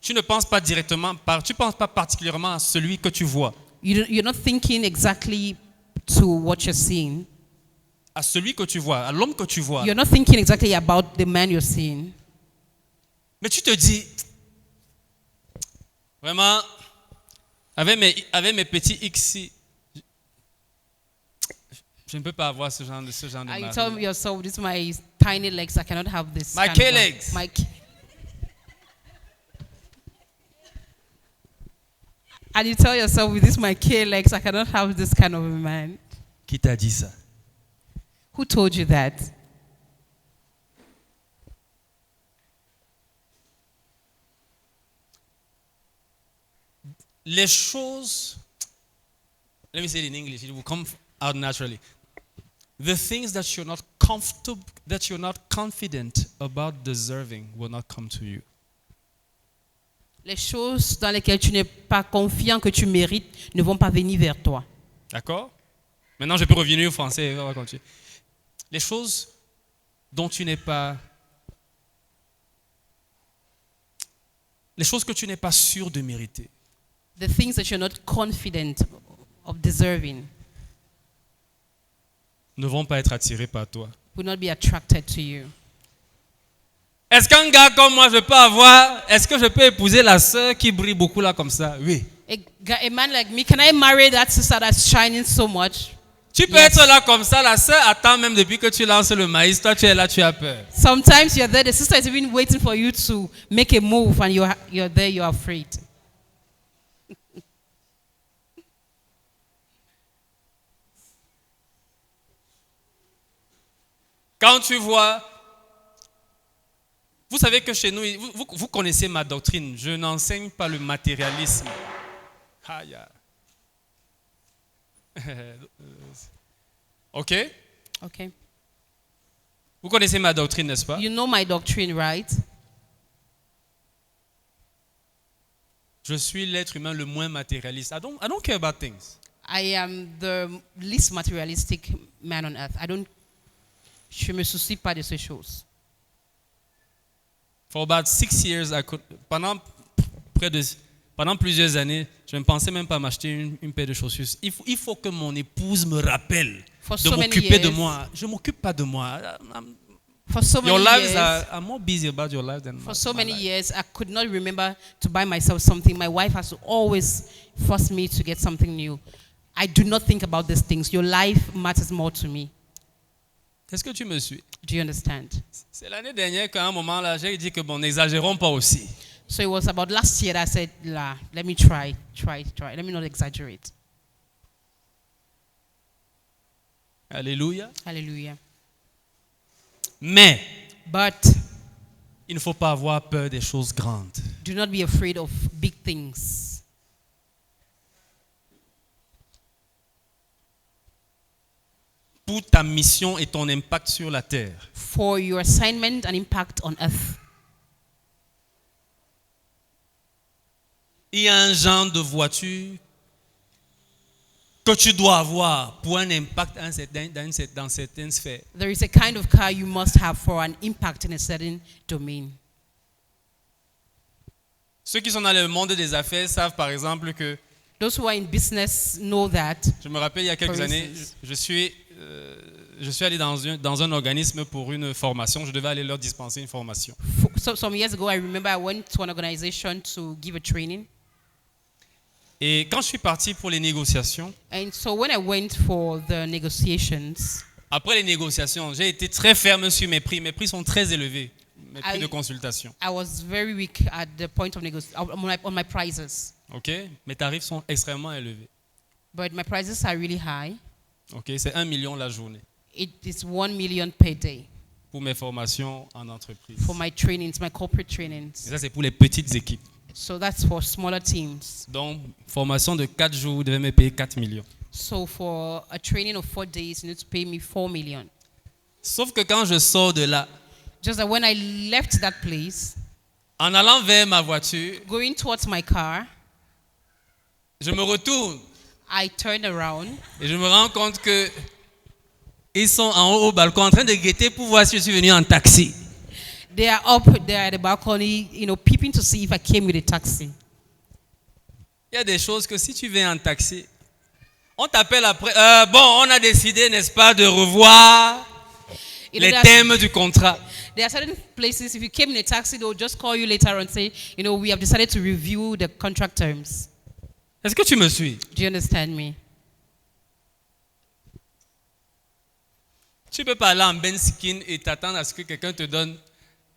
[SPEAKER 1] tu ne penses pas directement, tu penses pas particulièrement à celui que tu vois,
[SPEAKER 2] you're not thinking exactly to what you're seeing.
[SPEAKER 1] à celui que tu vois, à l'homme que tu vois.
[SPEAKER 2] You're not thinking exactly about the man you're seeing.
[SPEAKER 1] Mais tu te dis, vraiment, avec mes petits X, je ne peux pas avoir ce genre de
[SPEAKER 2] And you
[SPEAKER 1] mari.
[SPEAKER 2] tell yourself, this is my tiny legs, I cannot have this.
[SPEAKER 1] My
[SPEAKER 2] kind of
[SPEAKER 1] K
[SPEAKER 2] man.
[SPEAKER 1] legs.
[SPEAKER 2] And you tell yourself, with this my K legs, I cannot have this kind of a man.
[SPEAKER 1] Qui t'a dit ça?
[SPEAKER 2] Who told you that?
[SPEAKER 1] Les choses, let me say it in English, it will come out naturally. The things that you're not comfortable, that you're not confident about deserving will not come to you.
[SPEAKER 2] Les choses dans lesquelles tu n'es pas confiant que tu mérites ne vont pas venir vers toi.
[SPEAKER 1] D'accord? Maintenant, je peux revenir au français. On va continuer. Les choses dont tu n'es pas... Les choses que tu n'es pas sûr de mériter.
[SPEAKER 2] The things that you're not confident of deserving
[SPEAKER 1] Ne vont pas être attirées par toi.
[SPEAKER 2] will not be attracted to you.
[SPEAKER 1] Est-ce qu'un gars comme moi, est-ce que je peux épouser la sœur qui brille beaucoup là comme ça? Oui.
[SPEAKER 2] A man like me, can I marry that sister that's shining so much?
[SPEAKER 1] Tu peux
[SPEAKER 2] Yes.
[SPEAKER 1] être là comme ça, la sœur attend même depuis que tu lances le maïs, toi tu es là, tu as peur.
[SPEAKER 2] Sometimes you're there, the sister is even waiting for you to make a move, and you're there, you're afraid.
[SPEAKER 1] Quand tu vois, vous savez que chez nous, vous connaissez ma doctrine, je n'enseigne pas le matérialisme. Aïe. Ok?
[SPEAKER 2] Okay.
[SPEAKER 1] Vous connaissez ma doctrine, n'est-ce pas?
[SPEAKER 2] You know my doctrine, right?
[SPEAKER 1] Je suis l'être humain le moins matérialiste. I don't care about things.
[SPEAKER 2] I am the least materialistic man on earth. Je me soucie pas de ces choses.
[SPEAKER 1] For about 6 years, pendant plusieurs années, je ne pensais même pas m'acheter une paire de chaussures. Il faut que mon épouse me rappelle
[SPEAKER 2] For
[SPEAKER 1] de
[SPEAKER 2] so many
[SPEAKER 1] m'occuper de
[SPEAKER 2] years.
[SPEAKER 1] moi. Je ne m'occupe pas de moi.
[SPEAKER 2] For so
[SPEAKER 1] Your
[SPEAKER 2] many
[SPEAKER 1] lives
[SPEAKER 2] years,
[SPEAKER 1] are more busy about your life than
[SPEAKER 2] for so
[SPEAKER 1] my
[SPEAKER 2] many
[SPEAKER 1] life.
[SPEAKER 2] years, I could not remember to buy myself something. My wife has to always force me to get something new. I do not think about these things. Your life matters more to me.
[SPEAKER 1] Est-ce que tu me suis?
[SPEAKER 2] Do you understand?
[SPEAKER 1] C'est l'année dernière qu'à un moment là, j'ai dit que bon, n'exagérons pas aussi.
[SPEAKER 2] So it was about last year that I said, let me try. Let me not exaggerate.
[SPEAKER 1] Alléluia.
[SPEAKER 2] Hallelujah.
[SPEAKER 1] Mais
[SPEAKER 2] But
[SPEAKER 1] il ne faut pas avoir peur des choses grandes.
[SPEAKER 2] do not be afraid of big things.
[SPEAKER 1] Pour ta mission et ton impact sur la terre.
[SPEAKER 2] For your assignment and impact on earth.
[SPEAKER 1] Il y a un genre de voiture que tu dois avoir pour un impact dans certaines sphères.
[SPEAKER 2] There is a kind of car you must have for an impact in a certain domain.
[SPEAKER 1] Ceux qui sont dans le monde des affaires savent par exemple que,
[SPEAKER 2] Those who are in business know that.
[SPEAKER 1] je me rappelle il y a quelques
[SPEAKER 2] For
[SPEAKER 1] années,
[SPEAKER 2] instance.
[SPEAKER 1] je suis allé dans un organisme pour une formation, je devais aller leur dispenser une formation.
[SPEAKER 2] Some years ago, I remember I went to an organization to give a training.
[SPEAKER 1] Et quand je suis parti pour les négociations,
[SPEAKER 2] And so when I went for the negotiations,
[SPEAKER 1] après les négociations, j'ai été très ferme sur mes prix. Mes prix sont très élevés, mes prix
[SPEAKER 2] I-
[SPEAKER 1] de consultation.
[SPEAKER 2] I was very weak at the point of on my prices.
[SPEAKER 1] Ok, mes tarifs sont extrêmement élevés.
[SPEAKER 2] But my prices are really high.
[SPEAKER 1] Ok, c'est 1 million la journée.
[SPEAKER 2] It is 1 million per day.
[SPEAKER 1] pour mes formations en entreprise.
[SPEAKER 2] for my trainings, my corporate
[SPEAKER 1] Et
[SPEAKER 2] trainings.
[SPEAKER 1] ça, c'est pour les petites équipes.
[SPEAKER 2] So that's for smaller teams.
[SPEAKER 1] Donc, formation de 4 jours, vous devez me payer 4 millions.
[SPEAKER 2] So for a training of 4 days, you need to pay me 4 million.
[SPEAKER 1] Sauf que quand je sors de là,
[SPEAKER 2] Just that when I left that place,
[SPEAKER 1] en allant vers ma voiture,
[SPEAKER 2] going towards my car,
[SPEAKER 1] je me retourne
[SPEAKER 2] I turned around
[SPEAKER 1] et je me rends compte que ils sont en haut au balcon en train de guetter pour voir si je suis venu en taxi.
[SPEAKER 2] They are up there at the balcony, peeping to see if I came with a taxi.
[SPEAKER 1] Il y a des choses que si tu viens en taxi, on t'appelle après. Bon, on a décidé, n'est-ce pas, de revoir les thèmes du contrat.
[SPEAKER 2] There are certain places, if you came in a taxi, they'll just call you later and say, we have decided to review the contract terms.
[SPEAKER 1] Est-ce que tu me suis?
[SPEAKER 2] Do you understand me?
[SPEAKER 1] Tu ne peux pas aller en Ben Skin et t'attendre à ce que quelqu'un te donne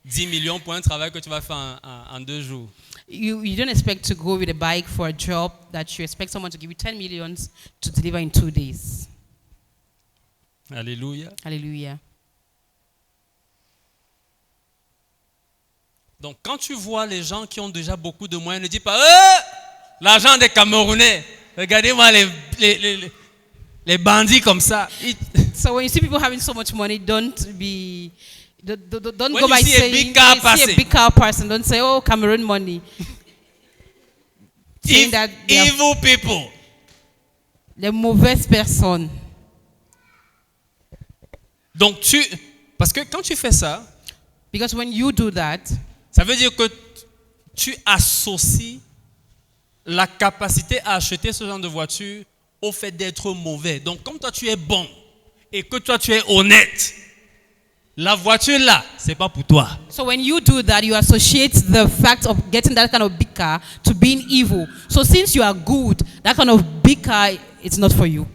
[SPEAKER 1] 10 millions pour un travail que tu vas faire en 2 jours.
[SPEAKER 2] You don't expect to go with a bike for a job that you expect someone to give you 10 millions to deliver in 2 days.
[SPEAKER 1] Alléluia.
[SPEAKER 2] Hallelujah.
[SPEAKER 1] Donc quand tu vois les gens qui ont déjà beaucoup de moyens, ne dis pas l'argent des Camerounais. Regardez-moi les bandits comme ça.
[SPEAKER 2] So when you see people having so much money, don't
[SPEAKER 1] When
[SPEAKER 2] go
[SPEAKER 1] you
[SPEAKER 2] by
[SPEAKER 1] see a
[SPEAKER 2] saying,
[SPEAKER 1] big car
[SPEAKER 2] when you see
[SPEAKER 1] passing.
[SPEAKER 2] a big car person, don't say, oh, Cameroon money. Saying that they are
[SPEAKER 1] Evil people.
[SPEAKER 2] les mauvaises personnes.
[SPEAKER 1] Donc parce que quand tu fais ça,
[SPEAKER 2] Because when you do that,
[SPEAKER 1] ça veut dire que tu associes la capacité à acheter ce genre de voiture au fait d'être mauvais. Donc comme toi tu es bon et que toi tu es honnête, la voiture là, c'est pas pour toi.
[SPEAKER 2] so when you do that, you associate the fact of getting that kind of big car to being evil. So since you are good, that kind of big car, it's not for you.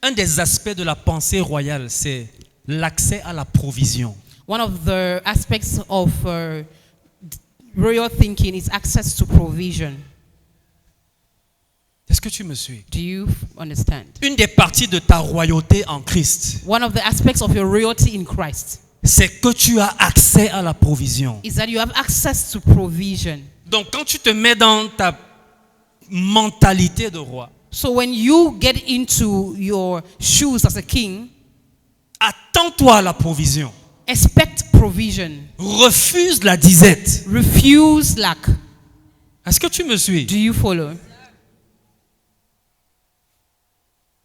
[SPEAKER 1] Un des aspects de la pensée royale, c'est l'accès à la provision.
[SPEAKER 2] One of the aspects of royal thinking is access to provision.
[SPEAKER 1] Est-ce que tu me suis?
[SPEAKER 2] Do you understand?
[SPEAKER 1] Une des parties de ta royauté en Christ,
[SPEAKER 2] One of the aspects of your royalty in Christ
[SPEAKER 1] c'est que tu as accès à la provision.
[SPEAKER 2] is that you have access to provision.
[SPEAKER 1] Donc quand tu te mets dans ta mentalité de roi,
[SPEAKER 2] So when you get into your shoes as a king,
[SPEAKER 1] attends-toi à la provision.
[SPEAKER 2] expect provision.
[SPEAKER 1] Refuse la disette.
[SPEAKER 2] Refuse lack.
[SPEAKER 1] Est-ce que tu me suis?
[SPEAKER 2] Do you follow?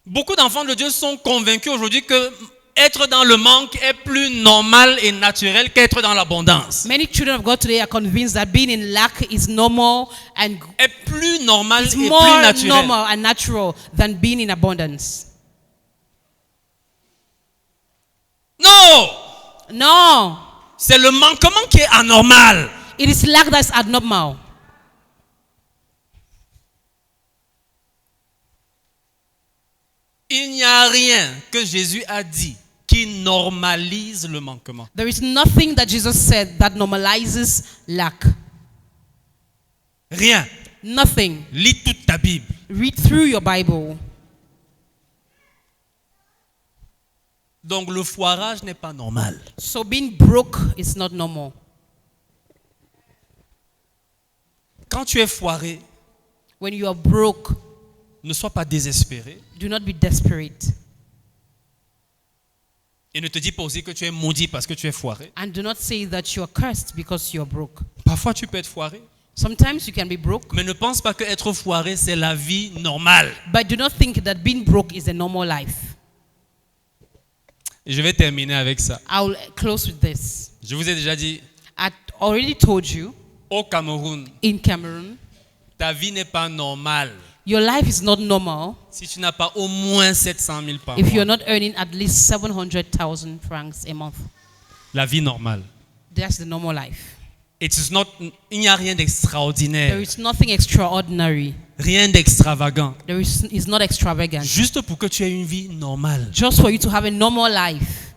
[SPEAKER 1] Beaucoup d'enfants de Dieu sont convaincus aujourd'hui que être dans le manque est plus normal et naturel qu'être dans l'abondance.
[SPEAKER 2] Many children of God today are convinced that being in lack is normal and
[SPEAKER 1] Est plus normal
[SPEAKER 2] it's
[SPEAKER 1] et plus
[SPEAKER 2] more
[SPEAKER 1] naturel.
[SPEAKER 2] normal and natural than being in abundance.
[SPEAKER 1] Non!
[SPEAKER 2] No,
[SPEAKER 1] C'est le manquement qui est anormal.
[SPEAKER 2] it is lack that's abnormal.
[SPEAKER 1] Il n'y a rien que Jésus a dit qui normalise le manquement.
[SPEAKER 2] There is nothing that Jesus said that normalizes lack.
[SPEAKER 1] Rien.
[SPEAKER 2] Nothing.
[SPEAKER 1] Lis toute ta Bible.
[SPEAKER 2] Read through your Bible.
[SPEAKER 1] Donc le foirage n'est pas normal.
[SPEAKER 2] So being broke is not normal.
[SPEAKER 1] Quand tu es foiré,
[SPEAKER 2] When you are broke,
[SPEAKER 1] ne sois pas désespéré.
[SPEAKER 2] do not be desperate.
[SPEAKER 1] Et ne te dis pas aussi que tu es maudit parce que tu es foiré.
[SPEAKER 2] And do not say that you are cursed because you are broke.
[SPEAKER 1] Parfois tu peux être foiré.
[SPEAKER 2] Sometimes you can be broke,
[SPEAKER 1] Mais ne pense pas que être foiré, c'est la vie normale.
[SPEAKER 2] but do not think that being broke is a normal life.
[SPEAKER 1] Et je vais terminer avec ça.
[SPEAKER 2] I'll close with this.
[SPEAKER 1] Je vous ai déjà dit,
[SPEAKER 2] I already told you,
[SPEAKER 1] au Cameroun,
[SPEAKER 2] in Cameroon,
[SPEAKER 1] ta vie n'est pas normale
[SPEAKER 2] your life is not normal
[SPEAKER 1] si tu n'as pas au moins 700 000 par
[SPEAKER 2] if you're
[SPEAKER 1] mois.
[SPEAKER 2] not earning at least 700,000 francs a month.
[SPEAKER 1] La vie normale.
[SPEAKER 2] That's the normal life.
[SPEAKER 1] Il n'y a rien
[SPEAKER 2] There
[SPEAKER 1] d'extraordinaire,
[SPEAKER 2] is nothing extraordinary.
[SPEAKER 1] rien d'extravagant.
[SPEAKER 2] It's not extravagant.
[SPEAKER 1] Juste pour que tu aies une vie normale.
[SPEAKER 2] Just for you to have a normal life.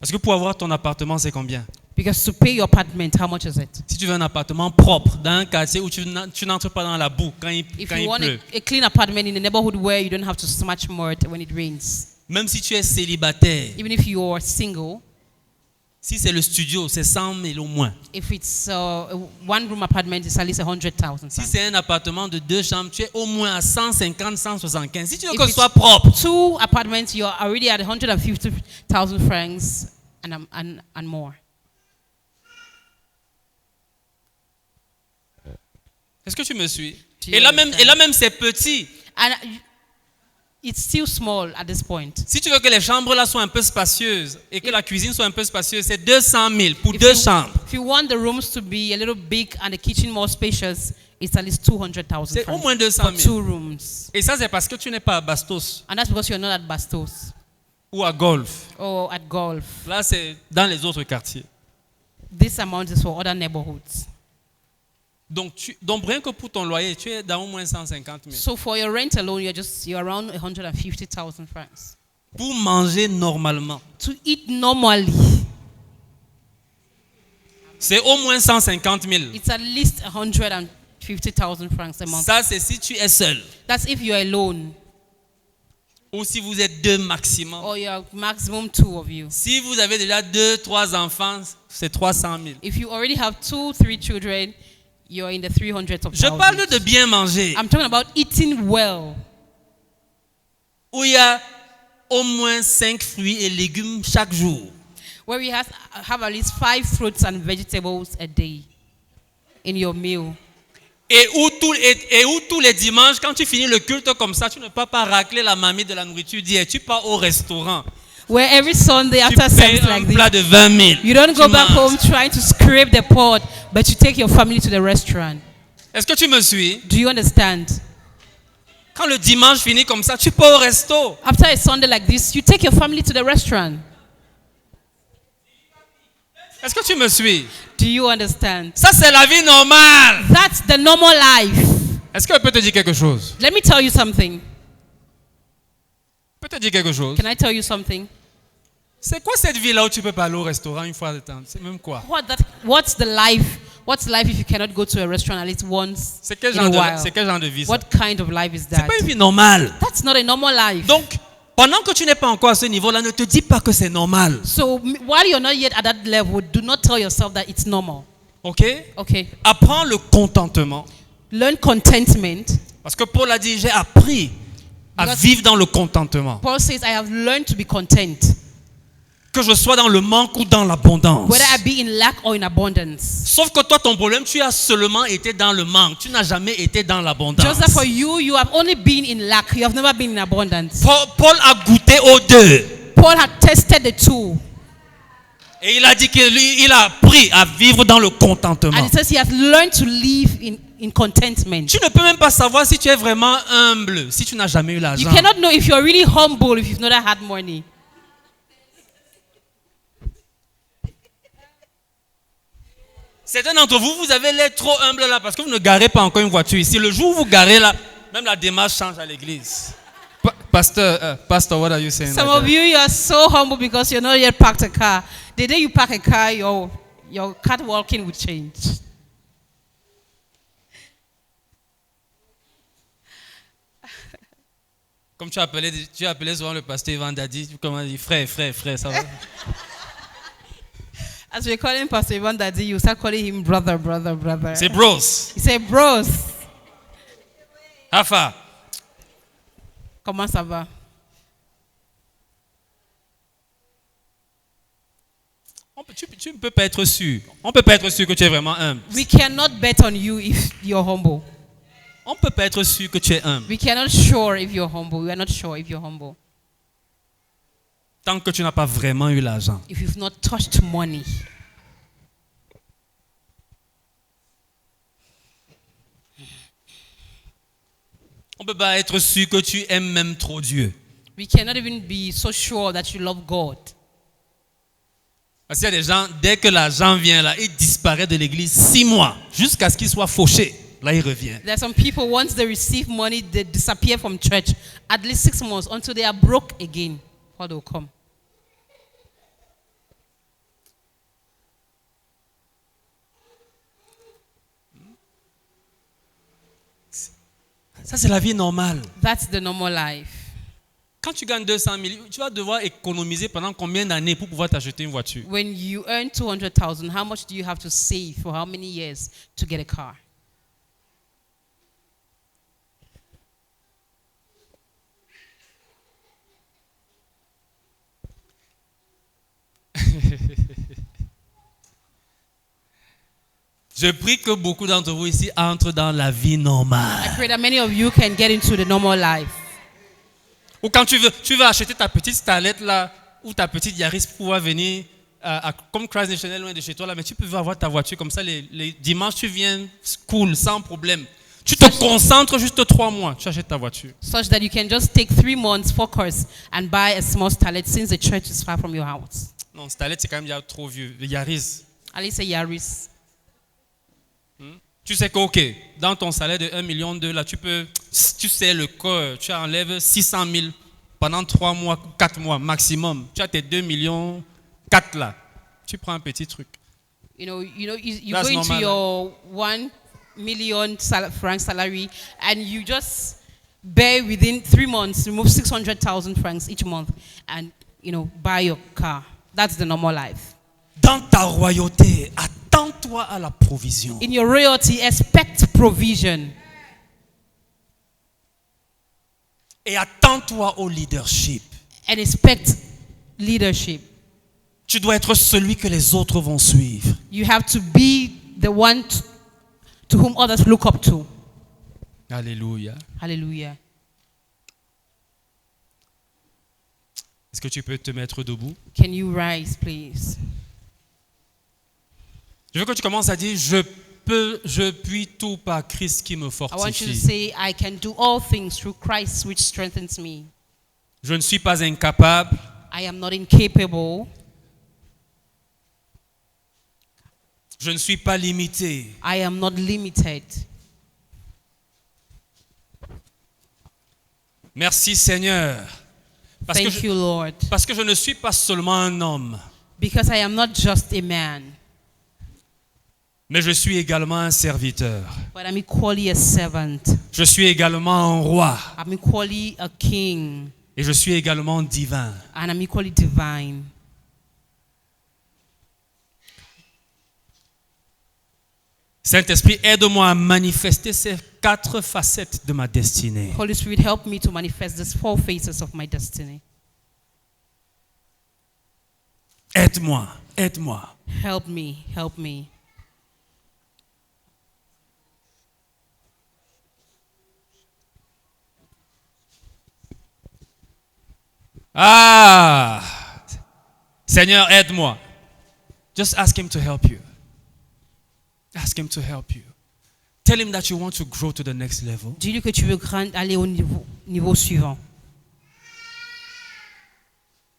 [SPEAKER 1] Parce que pour avoir ton appartement, c'est combien?
[SPEAKER 2] Because to pay your apartment, how much is it?
[SPEAKER 1] Si tu veux un appartement propre dans un quartier où tu n'entres pas dans la boue quand il
[SPEAKER 2] If
[SPEAKER 1] quand
[SPEAKER 2] you
[SPEAKER 1] il
[SPEAKER 2] want
[SPEAKER 1] pleut.
[SPEAKER 2] a clean apartment in a neighborhood where you don't have to smudge mud when it rains,
[SPEAKER 1] Même si tu es célibataire,
[SPEAKER 2] even if you're single,
[SPEAKER 1] si c'est le studio, c'est 100 000 au moins.
[SPEAKER 2] if it's a one-room apartment, it's at least 100,000.
[SPEAKER 1] Si c'est un appartement de 2 chambres, tu es au moins à 150, 175. Si tu veux
[SPEAKER 2] If
[SPEAKER 1] que ce
[SPEAKER 2] it's
[SPEAKER 1] soit propre,
[SPEAKER 2] 2 apartments, you're already at 150,000 francs and more.
[SPEAKER 1] est-ce que tu me suis?
[SPEAKER 2] Do you
[SPEAKER 1] Et là
[SPEAKER 2] understand?
[SPEAKER 1] même c'est petit.
[SPEAKER 2] And it's still small at this point.
[SPEAKER 1] Si tu veux que les chambres là soient un peu spacieuses et que la cuisine soit un peu spacieuse, c'est 200 000 pour
[SPEAKER 2] If
[SPEAKER 1] 2
[SPEAKER 2] you-
[SPEAKER 1] chambres.
[SPEAKER 2] If you want the rooms to be a little big and the kitchen more spacious, it's at least 200,000
[SPEAKER 1] C'est au
[SPEAKER 2] francs
[SPEAKER 1] moins 200
[SPEAKER 2] for
[SPEAKER 1] 000.
[SPEAKER 2] 2 rooms.
[SPEAKER 1] Et ça, c'est parce que tu n'es pas à Bastos
[SPEAKER 2] And that's because you're not at Bastos
[SPEAKER 1] ou à Golf.
[SPEAKER 2] or at Golf.
[SPEAKER 1] Là, c'est dans les autres quartiers.
[SPEAKER 2] This amount is for other neighborhoods.
[SPEAKER 1] Donc rien que pour ton loyer, tu es dans au moins 150 000.
[SPEAKER 2] So for your rent alone, you're around 150,000 francs.
[SPEAKER 1] Pour manger normalement,
[SPEAKER 2] To eat normally,
[SPEAKER 1] c'est au moins 150 000.
[SPEAKER 2] it's at least 150,000 francs a month.
[SPEAKER 1] Ça, c'est si tu es seul.
[SPEAKER 2] That's if you're alone
[SPEAKER 1] Ou si vous êtes 2 maximum.
[SPEAKER 2] or you're maximum 2 of you.
[SPEAKER 1] Si vous avez déjà 2, 3 enfants, c'est 300 000.
[SPEAKER 2] If you already have 2, 3 children, you're in the 300s of
[SPEAKER 1] Je parle
[SPEAKER 2] thousands.
[SPEAKER 1] de bien manger,
[SPEAKER 2] I'm talking about eating well,
[SPEAKER 1] où il y a au moins 5 fruits et légumes chaque jour.
[SPEAKER 2] where you have at least 5 fruits and vegetables a day in your meal.
[SPEAKER 1] Et où tous les dimanches, quand tu finis le culte comme ça, tu ne peux pas racler la mamie de la nourriture, dire tu pars au restaurant.
[SPEAKER 2] Where every Sunday
[SPEAKER 1] Tu
[SPEAKER 2] after
[SPEAKER 1] payes
[SPEAKER 2] service
[SPEAKER 1] un
[SPEAKER 2] like
[SPEAKER 1] plat
[SPEAKER 2] this,
[SPEAKER 1] de 20 000.
[SPEAKER 2] you don't go
[SPEAKER 1] Tu
[SPEAKER 2] back
[SPEAKER 1] manges.
[SPEAKER 2] home trying to scrape the pot, but you take your family to the restaurant.
[SPEAKER 1] Est-ce que tu me suis?
[SPEAKER 2] Do you understand?
[SPEAKER 1] Quand le dimanche finit comme ça, tu pars au resto.
[SPEAKER 2] After a Sunday like this, you take your family to the restaurant.
[SPEAKER 1] Est-ce que tu me suis?
[SPEAKER 2] Do you understand?
[SPEAKER 1] Ça, c'est la vie normale.
[SPEAKER 2] That's the normal life.
[SPEAKER 1] Est-ce qu'elle peut te dire quelque chose?
[SPEAKER 2] Let me tell you something.
[SPEAKER 1] Peut te dire quelque chose?
[SPEAKER 2] Can I tell you something?
[SPEAKER 1] C'est quoi cette vie-là où tu peux pas aller au restaurant une fois de temps? C'est même quoi?
[SPEAKER 2] What's the life? What's life if you cannot go to a restaurant at least once
[SPEAKER 1] C'est quel
[SPEAKER 2] in a while?
[SPEAKER 1] genre de vie ça?
[SPEAKER 2] What kind of life is
[SPEAKER 1] C'est
[SPEAKER 2] that?
[SPEAKER 1] pas une vie normale.
[SPEAKER 2] That's not a normal life.
[SPEAKER 1] Donc, pendant que tu n'es pas encore à ce niveau-là, ne te dis pas que c'est normal.
[SPEAKER 2] So while you're not yet at that level, do not tell yourself that it's normal.
[SPEAKER 1] Ok?
[SPEAKER 2] Okay.
[SPEAKER 1] Apprends le contentement.
[SPEAKER 2] Learn contentment.
[SPEAKER 1] Parce que Paul a dit, j'ai appris à
[SPEAKER 2] Because-
[SPEAKER 1] vivre dans le contentement.
[SPEAKER 2] Paul says, I have learned to be content,
[SPEAKER 1] Que je sois dans le manque ou dans l'abondance.
[SPEAKER 2] whether I be in lack or in abundance.
[SPEAKER 1] Sauf que toi, ton problème, tu as seulement été dans le manque. Tu n'as jamais été dans l'abondance.
[SPEAKER 2] Just that for you, you have only been in lack. You have never been in abundance.
[SPEAKER 1] Paul a goûté aux deux.
[SPEAKER 2] Paul had tested the two.
[SPEAKER 1] Et il a dit qu'il a appris à vivre dans le contentement.
[SPEAKER 2] And it says he has learned to live in contentment.
[SPEAKER 1] Tu ne peux même pas savoir si tu es vraiment humble, si tu n'as jamais eu
[SPEAKER 2] You
[SPEAKER 1] l'argent.
[SPEAKER 2] cannot know if you're really humble if you've never had money.
[SPEAKER 1] Certains d'entre vous, vous avez l'air trop humble là parce que vous ne garez pas encore une voiture ici. Le jour où vous garez là, même la démarche change à l'église. Pastor, what are you saying?
[SPEAKER 2] Some
[SPEAKER 1] like
[SPEAKER 2] of
[SPEAKER 1] that?
[SPEAKER 2] you are so humble because you're not yet parked a car. The day you park a car, your catwalking will change.
[SPEAKER 1] Comme tu appelais souvent le pasteur Ivan Dadi, comment dire, frère, ça va?
[SPEAKER 2] As we're calling Pastor Ivan Daddy, you start calling him brother.
[SPEAKER 1] C'est bros.
[SPEAKER 2] He said, bros,
[SPEAKER 1] Afa.
[SPEAKER 2] comment ça va?
[SPEAKER 1] Tu ne peux pas être sûr. On ne peut pas être sûr que tu es vraiment humble.
[SPEAKER 2] We cannot bet on you if you're humble.
[SPEAKER 1] On ne peut pas être sûr que tu es humble.
[SPEAKER 2] We cannot sure if you're humble. We are not sure if you're humble.
[SPEAKER 1] Tant que tu n'as pas vraiment eu l'argent.
[SPEAKER 2] If you've not touched money.
[SPEAKER 1] On ne peut pas être sûr que tu aimes même trop Dieu.
[SPEAKER 2] We cannot even be so sure that you love God.
[SPEAKER 1] Parce qu'il y a des gens, dès que l'argent vient là, il disparaît de l'église 6 mois, jusqu'à ce qu'il soit fauché. Là, il revient.
[SPEAKER 2] There are some people, once they receive money, they disappear from church at least 6 months until they are broke again. Before they will come.
[SPEAKER 1] Ça, c'est la vie normale.
[SPEAKER 2] That's the normal life.
[SPEAKER 1] Quand tu gagnes 200 000, tu vas devoir économiser pendant combien d'années pour pouvoir t'acheter une voiture?
[SPEAKER 2] When you earn 200,000, how much do you have to save for how many years to get a car?
[SPEAKER 1] Je prie que beaucoup d'entre vous ici entrent dans la vie
[SPEAKER 2] I
[SPEAKER 1] normale.
[SPEAKER 2] pray that many of you can get into the normal life.
[SPEAKER 1] Ou quand tu veux acheter ta petite Starlet là, ou ta petite Yaris pour pouvoir venir comme Christ National loin de chez toi là, mais tu peux avoir ta voiture comme ça les dimanches tu viens cool sans problème. Tu te concentres juste 3 mois, tu achètes ta voiture.
[SPEAKER 2] Such that you can just take 3 months focus and buy a small Starlet since the church is far from your house.
[SPEAKER 1] Non, Starlet c'est quand même déjà trop vieux. Le Yaris.
[SPEAKER 2] At least a Yaris.
[SPEAKER 1] Tu sais que ok, dans ton salaire de 1,2 million là, tu sais le corps, tu enlèves 600 000 pendant 3 mois, 4 mois maximum. Tu as tes 2,4 millions là. Tu prends un petit truc.
[SPEAKER 2] You go
[SPEAKER 1] That's
[SPEAKER 2] into
[SPEAKER 1] normal,
[SPEAKER 2] your 1 million franc salary and you just bear within 3 months, remove 600,000 francs each month and, buy your car. That's the normal life.
[SPEAKER 1] Dans ta royauté, attends-toi à la provision.
[SPEAKER 2] In your royalty, expect provision.
[SPEAKER 1] Et attends-toi au leadership.
[SPEAKER 2] And expect leadership.
[SPEAKER 1] Tu dois être celui que les autres vont suivre.
[SPEAKER 2] You have to be the one to whom others look up to.
[SPEAKER 1] Alléluia.
[SPEAKER 2] Hallelujah.
[SPEAKER 1] Est-ce que tu peux te mettre debout?
[SPEAKER 2] Can you rise, please?
[SPEAKER 1] Je veux que tu commences à dire, je puis tout par Christ qui me
[SPEAKER 2] I want you to
[SPEAKER 1] fortifie.
[SPEAKER 2] say, I can do all things through Christ which strengthens me.
[SPEAKER 1] Je ne suis pas incapable.
[SPEAKER 2] I am not incapable.
[SPEAKER 1] Je ne suis pas limité.
[SPEAKER 2] I am not limited.
[SPEAKER 1] Merci Seigneur. Parce
[SPEAKER 2] Thank you, Lord.
[SPEAKER 1] parce que je ne suis pas seulement un homme,
[SPEAKER 2] Because I am not just a man,
[SPEAKER 1] mais je suis également un serviteur.
[SPEAKER 2] but I'm equally a servant.
[SPEAKER 1] Je suis également un roi.
[SPEAKER 2] I'm equally a king,
[SPEAKER 1] Et je suis également divin.
[SPEAKER 2] and I'm equally divine.
[SPEAKER 1] Saint-Esprit, aide-moi à manifester ces 4 facettes de ma destinée.
[SPEAKER 2] Holy Spirit, help me to manifest these 4 phases of my destiny.
[SPEAKER 1] Aide-moi, aide-moi.
[SPEAKER 2] Help me, help me.
[SPEAKER 1] Ah! Seigneur, aide-moi. Just ask him to help you. Ask him to help you. Tell him that you want to grow to the next level.
[SPEAKER 2] Dis-lui que tu veux aller au niveau suivant.